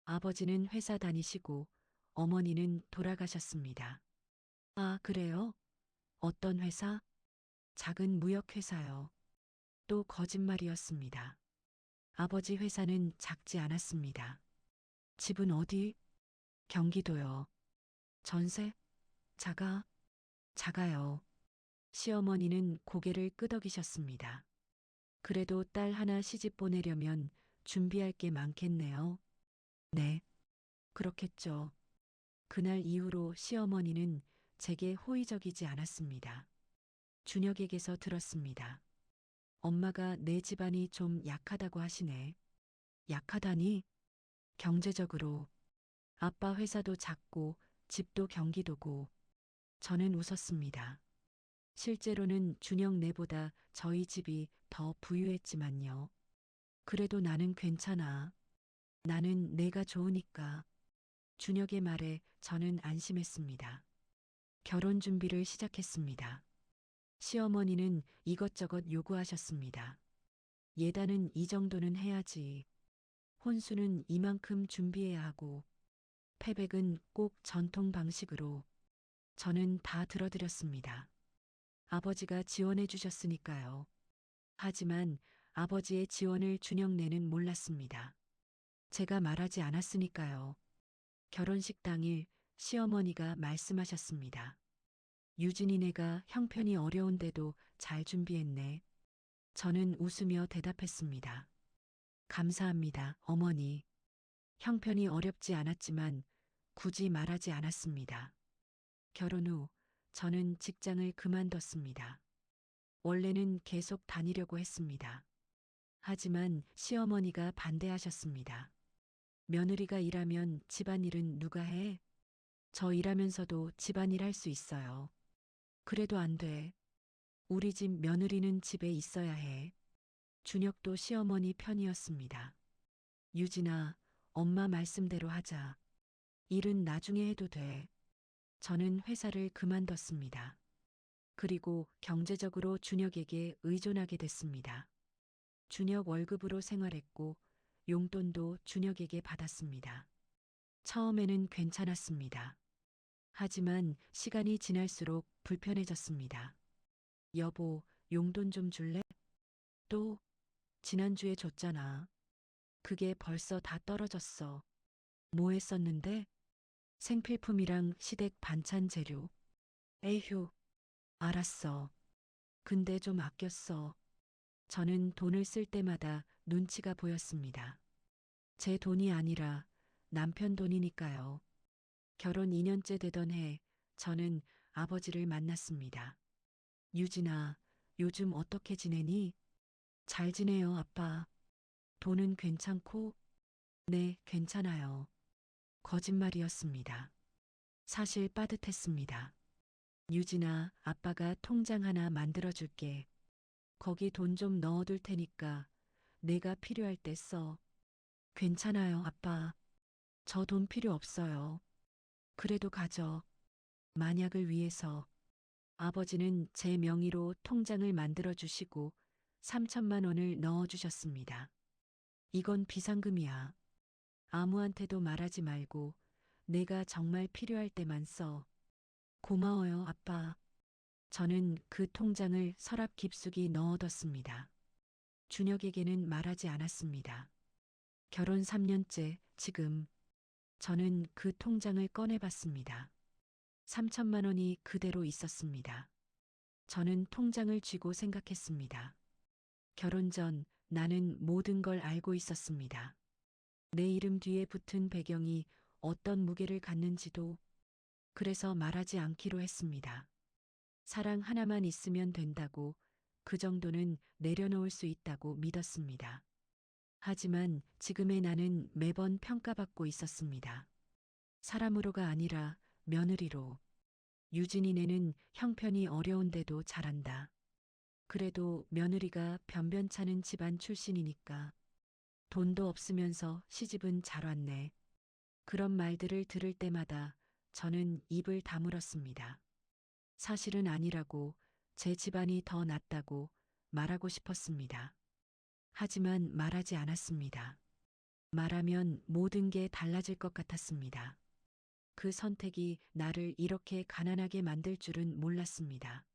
아버지는 회사 다니시고 어머니는 돌아가셨습니다. 아, 그래요? 어떤 회사? 작은 무역회사요. 또 거짓말이었습니다. 아버지 회사는 작지 않았습니다. 집은 어디? 경기도요. 전세? 작아요. 시어머니는 고개를 끄덕이셨습니다. 그래도 딸 하나 시집 보내려면 준비할 게 많겠네요. 네, 그렇겠죠. 그날 이후로 시어머니는 제게 호의적이지 않았습니다. 준혁에게서 들었습니다. 엄마가 내 집안이 좀 약하다고 하시네. 약하다니? 경제적으로. 아빠 회사도 작고 집도 경기도고. 저는 웃었습니다. 실제로는 준혁 네보다 저희 집이 더 부유했지만요. 그래도 나는 괜찮아. 나는 내가 좋으니까. 준혁의 말에 저는 안심했습니다. 결혼 준비를 시작했습니다. 시어머니는 이것저것 요구하셨습니다. 예단은 이 정도는 해야지. 혼수는 이만큼 준비해야 하고, 패백은 꼭 전통 방식으로. 저는 다 들어드렸습니다. 아버지가 지원해 주셨으니까요. 하지만 아버지의 지원을 준혁네는 몰랐습니다. 제가 말하지 않았으니까요. 결혼식 당일 시어머니가 말씀하셨습니다. 유진이네가 형편이 어려운데도 잘 준비했네. 저는 웃으며 대답했습니다. 감사합니다, 어머니. 형편이 어렵지 않았지만 굳이 말하지 않았습니다. 결혼 후 저는 직장을 그만뒀습니다. 원래는 계속 다니려고 했습니다. 하지만 시어머니가 반대하셨습니다. 며느리가 일하면 집안일은 누가 해? 저 일하면서도 집안일 할 수 있어요. 그래도 안 돼. 우리 집 며느리는 집에 있어야 해. 준혁도 시어머니 편이었습니다. 유진아, 엄마 말씀대로 하자. 일은 나중에 해도 돼. 저는 회사를 그만뒀습니다. 그리고 경제적으로 준혁에게 의존하게 됐습니다. 준혁 월급으로 생활했고 용돈도 준혁에게 받았습니다. 처음에는 괜찮았습니다. 하지만 시간이 지날수록 불편해졌습니다. 여보, 용돈 좀 줄래? 또, 지난주에 줬잖아. 그게 벌써 다 떨어졌어. 뭐 했었는데? 생필품이랑 시댁 반찬 재료. 에휴, 알았어. 근데 좀 아꼈어. 저는 돈을 쓸 때마다 눈치가 보였습니다. 제 돈이 아니라 남편 돈이니까요. 결혼 2년째 되던 해 저는 아버지를 만났습니다. 유진아, 요즘 어떻게 지내니? 잘 지내요, 아빠. 돈은 괜찮고? 네, 괜찮아요. 거짓말이었습니다. 사실 빠듯했습니다. 유진아, 아빠가 통장 하나 만들어줄게. 거기 돈 좀 넣어둘 테니까 내가 필요할 때 써. 괜찮아요, 아빠. 저 돈 필요 없어요. 그래도 가져. 만약을 위해서. 아버지는 제 명의로 통장을 만들어 주시고 3천만 원을 넣어 주셨습니다. 이건 비상금이야. 아무한테도 말하지 말고 내가 정말 필요할 때만 써. 고마워요, 아빠. 저는 그 통장을 서랍 깊숙이 넣어뒀습니다. 준혁에게는 말하지 않았습니다. 결혼 3년째 지금 저는 그 통장을 꺼내봤습니다. 3천만 원이 그대로 있었습니다. 저는 통장을 쥐고 생각했습니다. 결혼 전 나는 모든 걸 알고 있었습니다. 내 이름 뒤에 붙은 배경이 어떤 무게를 갖는지도. 그래서 말하지 않기로 했습니다. 사랑 하나만 있으면 된다고, 그 정도는 내려놓을 수 있다고 믿었습니다. 하지만 지금의 나는 매번 평가받고 있었습니다. 사람으로가 아니라 며느리로. 유진이네는 형편이 어려운데도 잘한다. 그래도 며느리가 변변찮은 집안 출신이니까. 돈도 없으면서 시집은 잘 왔네. 그런 말들을 들을 때마다 저는 입을 다물었습니다. 사실은 아니라고, 제 집안이 더 낫다고 말하고 싶었습니다. 하지만 말하지 않았습니다. 말하면 모든 게 달라질 것 같았습니다. 그 선택이 나를 이렇게 가난하게 만들 줄은 몰랐습니다.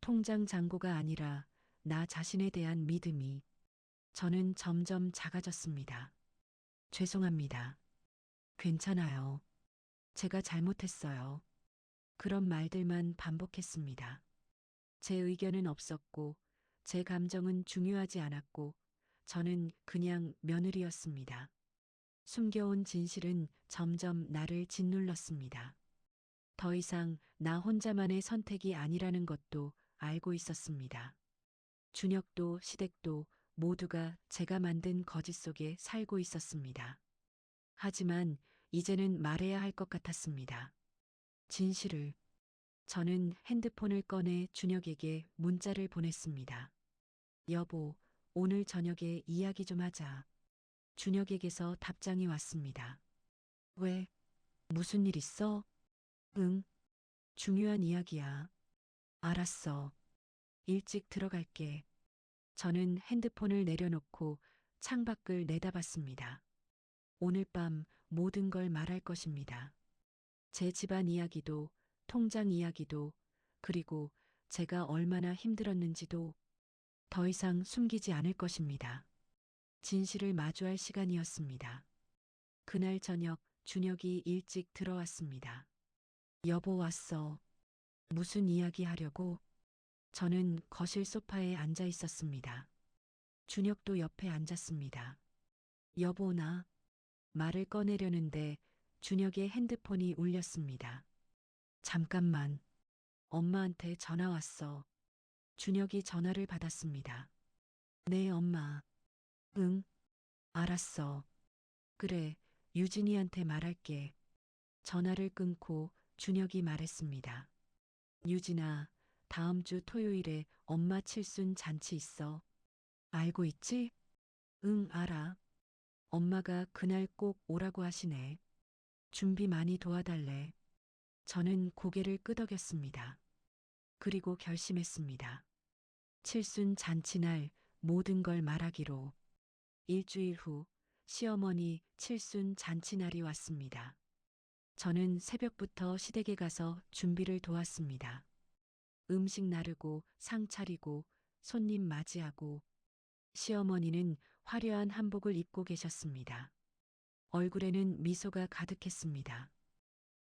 통장 잔고가 아니라 나 자신에 대한 믿음이. 저는 점점 작아졌습니다. 죄송합니다. 괜찮아요. 제가 잘못했어요. 그런 말들만 반복했습니다. 제 의견은 없었고, 제 감정은 중요하지 않았고, 저는 그냥 며느리였습니다. 숨겨온 진실은 점점 나를 짓눌렀습니다. 더 이상 나 혼자만의 선택이 아니라는 것도 알고 있었습니다. 준혁도 시댁도 모두가 제가 만든 거짓 속에 살고 있었습니다. 하지만 이제는 말해야 할 것 같았습니다. 진실을. 저는 핸드폰을 꺼내 준혁에게 문자를 보냈습니다. 여보, 오늘 저녁에 이야기 좀 하자. 준혁에게서 답장이 왔습니다. 왜? 무슨 일 있어? 응, 중요한 이야기야. 알았어. 일찍 들어갈게. 저는 핸드폰을 내려놓고 창밖을 내다봤습니다. 오늘 밤 모든 걸 말할 것입니다. 제 집안 이야기도, 통장 이야기도, 그리고 제가 얼마나 힘들었는지도. 더 이상 숨기지 않을 것입니다. 진실을 마주할 시간이었습니다. 그날 저녁 준혁이 일찍 들어왔습니다. 여보 왔어. 무슨 이야기 하려고? 저는 거실 소파에 앉아 있었습니다. 준혁도 옆에 앉았습니다. 여보 나 말을 꺼내려는데 준혁의 핸드폰이 울렸습니다. 잠깐만. 엄마한테 전화 왔어. 준혁이 전화를 받았습니다. 네, 엄마. 응, 알았어. 그래, 유진이한테 말할게. 전화를 끊고 준혁이 말했습니다. 유진아, 다음 주 토요일에 엄마 칠순 잔치 있어. 알고 있지? 응, 알아. 엄마가 그날 꼭 오라고 하시네. 준비 많이 도와달래. 저는 고개를 끄덕였습니다. 그리고 결심했습니다. 칠순 잔치날 모든 걸 말하기로. 일주일 후 시어머니 칠순 잔치날이 왔습니다. 저는 새벽부터 시댁에 가서 준비를 도왔습니다. 음식 나르고 상 차리고 손님 맞이하고. 시어머니는 화려한 한복을 입고 계셨습니다. 얼굴에는 미소가 가득했습니다.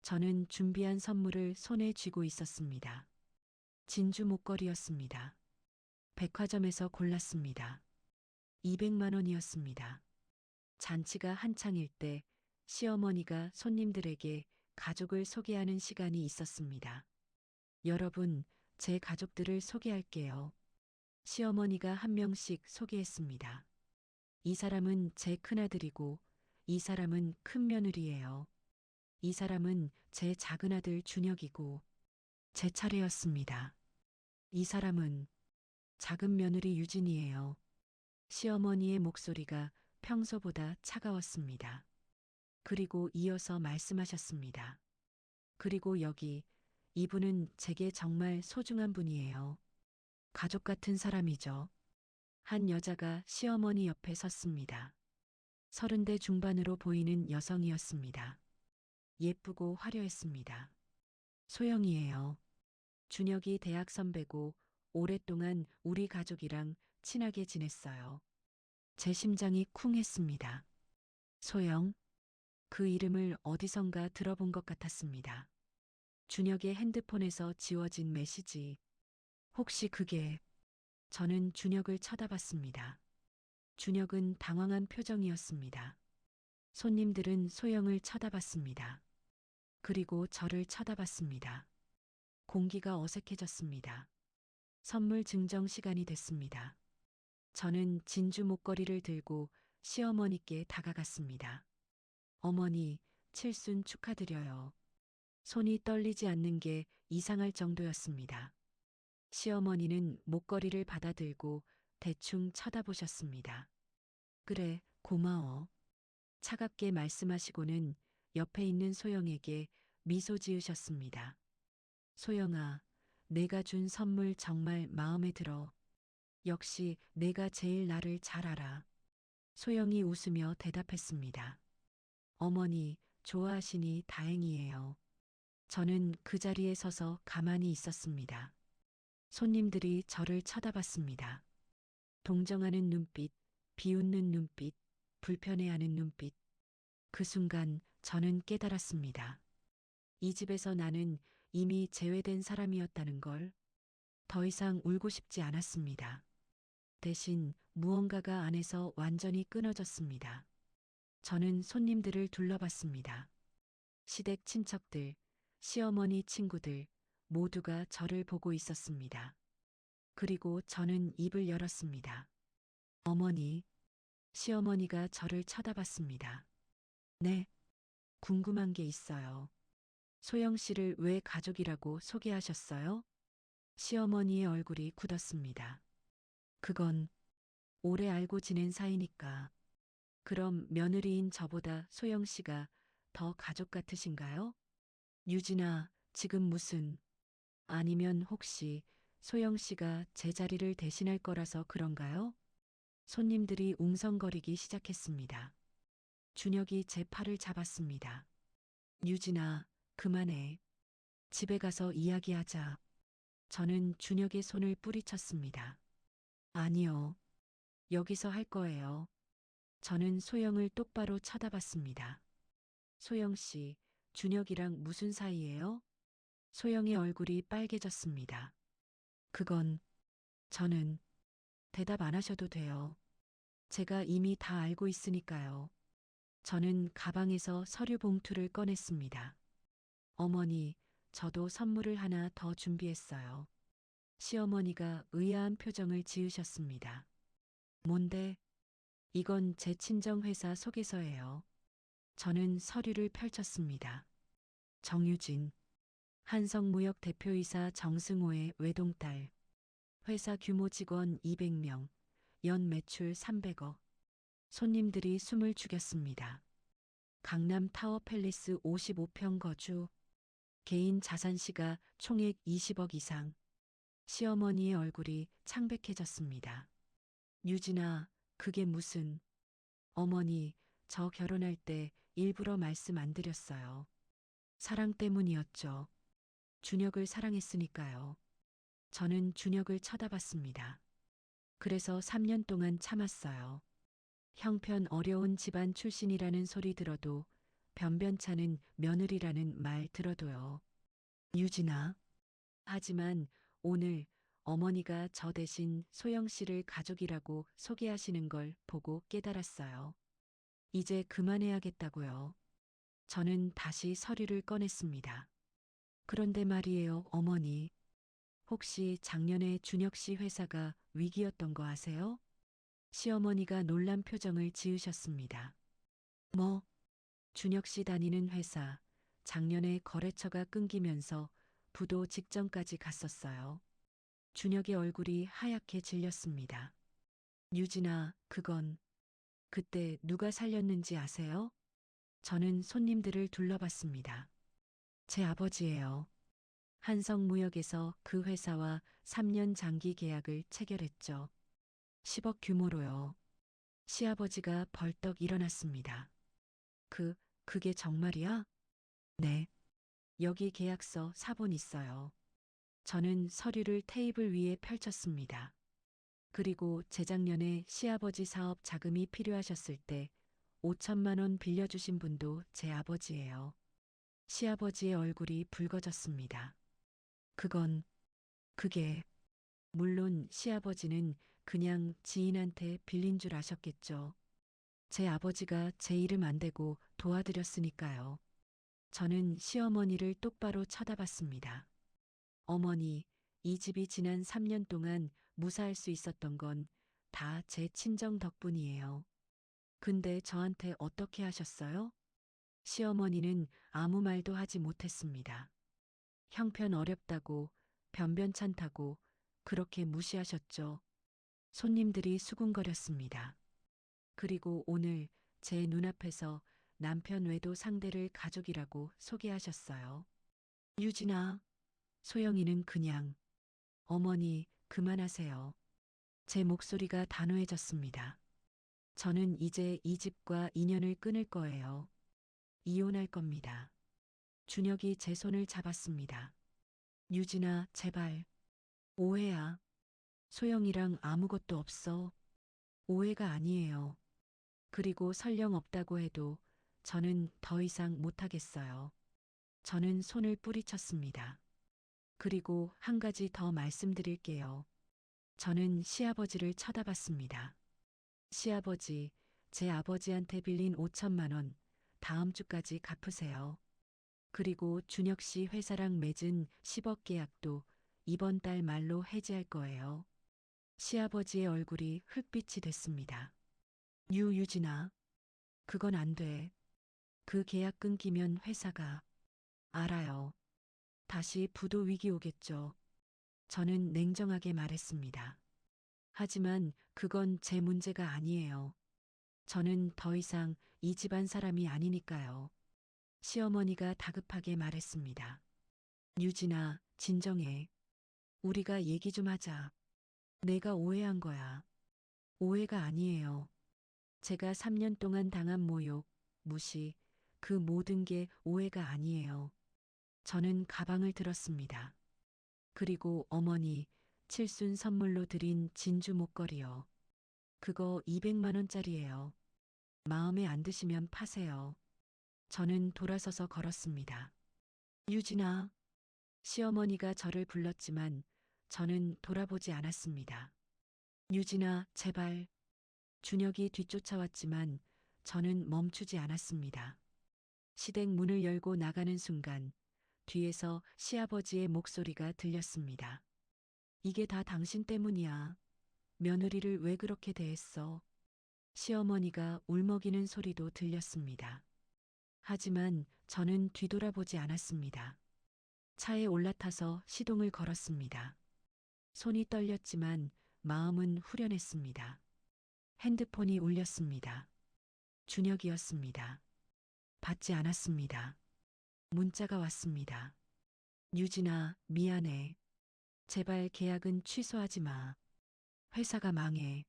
저는 준비한 선물을 손에 쥐고 있었습니다. 진주 목걸이였습니다. 백화점에서 골랐습니다. 200만 원이었습니다. 잔치가 한창일 때 시어머니가 손님들에게 가족을 소개하는 시간이 있었습니다. 여러분, 제 가족들을 소개할게요. 시어머니가 한 명씩 소개했습니다. 이 사람은 제 큰아들이고, 이 사람은 큰며느리예요. 이 사람은 제 작은아들 준혁이고, 제 차례였습니다. 이 사람은 작은 며느리 유진이에요. 시어머니의 목소리가 평소보다 차가웠습니다. 그리고 이어서 말씀하셨습니다. 그리고 여기, 이분은 제게 정말 소중한 분이에요. 가족 같은 사람이죠. 한 여자가 시어머니 옆에 섰습니다. 30대 중반으로 보이는 여성이었습니다. 예쁘고 화려했습니다. 소영이에요. 준혁이 대학 선배고 오랫동안 우리 가족이랑 친하게 지냈어요. 제 심장이 쿵했습니다. 소영, 그 이름을 어디선가 들어본 것 같았습니다. 준혁의 핸드폰에서 지워진 메시지. 혹시 그게... 저는 준혁을 쳐다봤습니다. 준혁은 당황한 표정이었습니다. 손님들은 소영을 쳐다봤습니다. 그리고 저를 쳐다봤습니다. 공기가 어색해졌습니다. 선물 증정 시간이 됐습니다. 저는 진주 목걸이를 들고 시어머니께 다가갔습니다. 어머니, 칠순 축하드려요. 손이 떨리지 않는 게 이상할 정도였습니다. 시어머니는 목걸이를 받아들고 대충 쳐다보셨습니다. 그래, 고마워. 차갑게 말씀하시고는 옆에 있는 소영에게 미소 지으셨습니다. 소영아, 내가 준 선물 정말 마음에 들어. 역시 내가 제일 나를 잘 알아. 소영이 웃으며 대답했습니다. 어머니, 좋아하시니 다행이에요. 저는 그 자리에 서서 가만히 있었습니다. 손님들이 저를 쳐다봤습니다. 동정하는 눈빛, 비웃는 눈빛, 불편해하는 눈빛. 그 순간 저는 깨달았습니다. 이 집에서 나는 이미 제외된 사람이었다는 걸. 더 이상 울고 싶지 않았습니다. 대신 무언가가 안에서 완전히 끊어졌습니다. 저는 손님들을 둘러봤습니다. 시댁 친척들, 시어머니 친구들 모두가 저를 보고 있었습니다. 그리고 저는 입을 열었습니다. 어머니, 시어머니가 저를 쳐다봤습니다. 네, 궁금한 게 있어요. 소영 씨를 왜 가족이라고 소개하셨어요? 시어머니의 얼굴이 굳었습니다. 그건 오래 알고 지낸 사이니까. 그럼 며느리인 저보다 소영 씨가 더 가족 같으신가요? 유진아, 지금 무슨... 아니면 혹시 소영 씨가 제 자리를 대신할 거라서 그런가요? 손님들이 웅성거리기 시작했습니다. 준혁이 제 팔을 잡았습니다. 유진아, 그만해. 집에 가서 이야기하자. 저는 준혁의 손을 뿌리쳤습니다. 아니요. 여기서 할 거예요. 저는 소영을 똑바로 쳐다봤습니다. 소영 씨, 준혁이랑 무슨 사이예요? 소영의 얼굴이 빨개졌습니다. 그건... 저는... 대답 안 하셔도 돼요. 제가 이미 다 알고 있으니까요. 저는 가방에서 서류 봉투를 꺼냈습니다. 어머니, 저도 선물을 하나 더 준비했어요. 시어머니가 의아한 표정을 지으셨습니다. 뭔데? 이건 제 친정회사 소개서예요. 저는 서류를 펼쳤습니다. 정유진, 한성무역 대표이사 정승호의 외동딸. 회사 규모 직원 200명, 연 매출 300억. 손님들이 숨을 죽였습니다. 강남 타워 팰리스 55평 거주. 개인 자산시가 총액 20억 이상. 시어머니의 얼굴이 창백해졌습니다. 유진아, 그게 무슨... 어머니, 저 결혼할 때 일부러 말씀 안 드렸어요. 사랑 때문이었죠. 준혁을 사랑했으니까요. 저는 준혁을 쳐다봤습니다. 그래서 3년 동안 참았어요. 형편 어려운 집안 출신이라는 소리 들어도 변변찮은 며느리라는 말 들어도요. 유진아. 하지만 오늘 어머니가 저 대신 소영 씨를 가족이라고 소개하시는 걸 보고 깨달았어요. 이제 그만해야겠다고요. 저는 다시 서류를 꺼냈습니다. 그런데 말이에요, 어머니. 혹시 작년에 준혁 씨 회사가 위기였던 거 아세요? 시어머니가 놀란 표정을 지으셨습니다. 뭐? 준혁 씨 다니는 회사, 작년에 거래처가 끊기면서 부도 직전까지 갔었어요. 준혁의 얼굴이 하얗게 질렸습니다. 유진아, 그건... 그때 누가 살렸는지 아세요? 저는 손님들을 둘러봤습니다. 제 아버지예요. 한성무역에서 그 회사와 3년 장기 계약을 체결했죠. 10억 규모로요. 시아버지가 벌떡 일어났습니다. 그, 그게 정말이야? 네. 여기 계약서 사본 있어요. 저는 서류를 테이블 위에 펼쳤습니다. 그리고 재작년에 시아버지 사업 자금이 필요하셨을 때 5천만 원 빌려주신 분도 제 아버지예요. 시아버지의 얼굴이 붉어졌습니다. 그건, 그게, 물론 시아버지는 그냥 지인한테 빌린 줄 아셨겠죠. 제 아버지가 제 이름 안 대고 도와드렸으니까요. 저는 시어머니를 똑바로 쳐다봤습니다. 어머니, 이 집이 지난 3년 동안 무사할 수 있었던 건 다 제 친정 덕분이에요. 근데 저한테 어떻게 하셨어요? 시어머니는 아무 말도 하지 못했습니다. 형편 어렵다고, 변변찮다고 그렇게 무시하셨죠. 손님들이 수군거렸습니다. 그리고 오늘 제 눈앞에서 남편 외도 상대를 가족이라고 소개하셨어요. 유진아, 소영이는 그냥, 어머니, 그만하세요. 제 목소리가 단호해졌습니다. 저는 이제 이 집과 인연을 끊을 거예요. 이혼할 겁니다. 준혁이 제 손을 잡았습니다. 유진아, 제발. 오해야. 소영이랑 아무것도 없어. 오해가 아니에요. 그리고 설령 없다고 해도 저는 더 이상 못하겠어요. 저는 손을 뿌리쳤습니다. 그리고 한 가지 더 말씀드릴게요. 저는 시아버지를 쳐다봤습니다. 시아버지, 제 아버지한테 빌린 5천만 원 다음 주까지 갚으세요. 그리고 준혁 씨 회사랑 맺은 10억 계약도 이번 달 말로 해지할 거예요. 시아버지의 얼굴이 흙빛이 됐습니다. 유진아, 그건 안 돼. 그 계약 끊기면 회사가 알아요. 다시 부도 위기 오겠죠. 저는 냉정하게 말했습니다. 하지만 그건 제 문제가 아니에요. 저는 더 이상 이 집안 사람이 아니니까요. 시어머니가 다급하게 말했습니다. 유진아, 진정해. 우리가 얘기 좀 하자. 내가 오해한 거야. 오해가 아니에요. 제가 3년 동안 당한 모욕, 무시, 그 모든 게 오해가 아니에요. 저는 가방을 들었습니다. 그리고 어머니, 칠순 선물로 드린 진주 목걸이요. 그거 200만 원짜리예요. 마음에 안 드시면 파세요. 저는 돌아서서 걸었습니다. 유진아, 시어머니가 저를 불렀지만 저는 돌아보지 않았습니다. 유진아, 제발. 준혁이 뒤쫓아왔지만 저는 멈추지 않았습니다. 시댁 문을 열고 나가는 순간 뒤에서 시아버지의 목소리가 들렸습니다. 이게 다 당신 때문이야. 며느리를 왜 그렇게 대했어? 시어머니가 울먹이는 소리도 들렸습니다. 하지만 저는 뒤돌아보지 않았습니다. 차에 올라타서 시동을 걸었습니다. 손이 떨렸지만 마음은 후련했습니다. 핸드폰이 울렸습니다. 준혁이었습니다. 받지 않았습니다. 문자가 왔습니다. 유진아, 미안해. 제발 계약은 취소하지 마. 회사가 망해.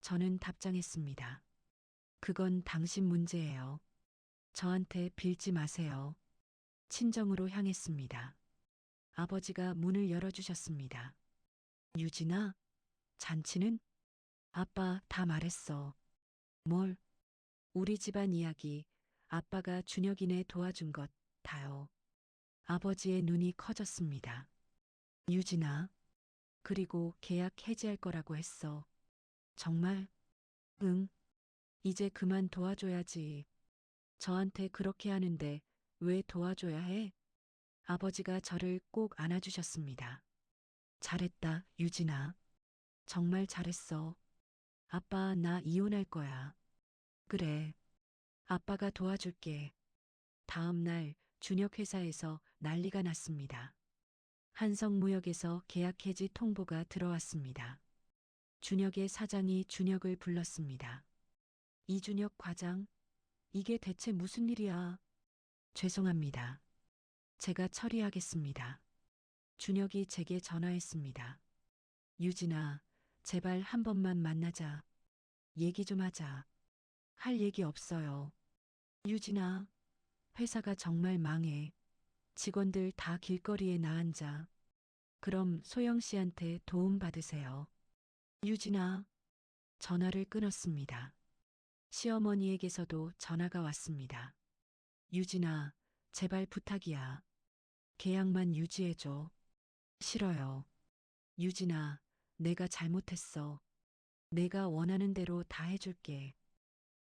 저는 답장했습니다. 그건 당신 문제예요. 저한테 빌지 마세요. 친정으로 향했습니다. 아버지가 문을 열어주셨습니다. 유진아, 잔치는? 아빠 다 말했어. 뭘? 우리 집안 이야기, 아빠가 준혁이네 도와준 것 다요. 아버지의 눈이 커졌습니다. 유진아, 그리고 계약 해지할 거라고 했어. 정말? 응. 이제 그만 도와줘야지. 저한테 그렇게 하는데 왜 도와줘야 해? 아버지가 저를 꼭 안아주셨습니다. 잘했다, 유진아. 정말 잘했어. 아빠, 나 이혼할 거야. 그래. 아빠가 도와줄게. 다음 날 준혁 회사에서 난리가 났습니다. 한성무역에서 계약 해지 통보가 들어왔습니다. 준혁의 사장이 준혁을 불렀습니다. 이준혁 과장, 이게 대체 무슨 일이야? 죄송합니다. 제가 처리하겠습니다. 준혁이 제게 전화했습니다. 유진아, 제발 한 번만 만나자. 얘기 좀 하자. 할 얘기 없어요. 유진아, 회사가 정말 망해. 직원들 다 길거리에 나앉아. 그럼 소영 씨한테 도움 받으세요. 유진아, 전화를 끊었습니다. 시어머니에게서도 전화가 왔습니다. 유진아, 제발 부탁이야. 계약만 유지해줘. 싫어요. 유진아, 내가 잘못했어. 내가 원하는 대로 다 해줄게.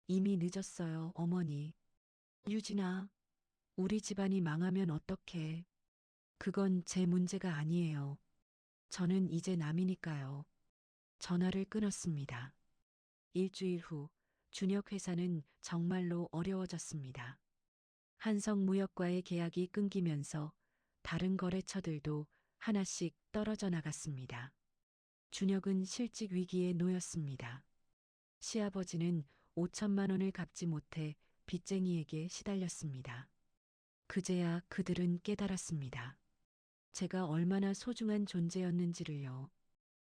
이미 늦었어요, 어머니. 유진아, 우리 집안이 망하면 어떡해. 그건 제 문제가 아니에요. 저는 이제 남이니까요. 전화를 끊었습니다. 일주일 후, 준혁 회사는 정말로 어려워졌습니다. 한성무역과의 계약이 끊기면서 다른 거래처들도 하나씩 떨어져 나갔습니다. 준혁은 실직 위기에 놓였습니다. 시아버지는 5천만 원을 갚지 못해 빚쟁이에게 시달렸습니다. 그제야 그들은 깨달았습니다. 제가 얼마나 소중한 존재였는지를요.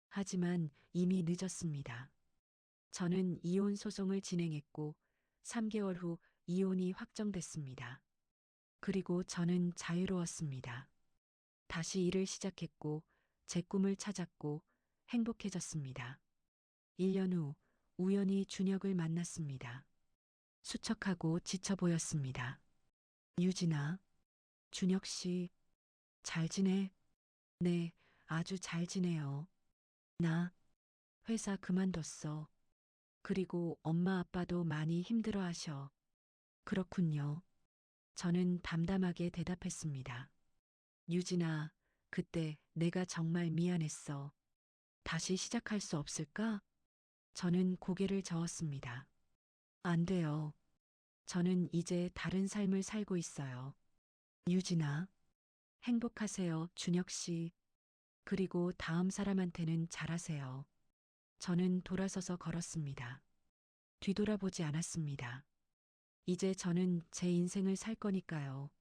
하지만 이미 늦었습니다. 저는 이혼 소송을 진행했고 3개월 후 이혼이 확정됐습니다. 그리고 저는 자유로웠습니다. 다시 일을 시작했고 제 꿈을 찾았고 행복해졌습니다. 1년 후 우연히 준혁을 만났습니다. 수척하고 지쳐 보였습니다. 유진아, 준혁 씨, 잘 지내? 네, 아주 잘 지내요. 나 회사 그만뒀어. 그리고 엄마 아빠도 많이 힘들어 하셔. 그렇군요. 저는 담담하게 대답했습니다. 유진아, 그때 내가 정말 미안했어. 다시 시작할 수 없을까? 저는 고개를 저었습니다. 안 돼요. 저는 이제 다른 삶을 살고 있어요. 유진아, 행복하세요, 준혁 씨. 그리고 다음 사람한테는 잘하세요. 저는 돌아서서 걸었습니다. 뒤돌아보지 않았습니다. 이제 저는 제 인생을 살 거니까요.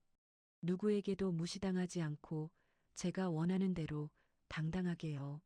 누구에게도 무시당하지 않고 제가 원하는 대로 당당하게요.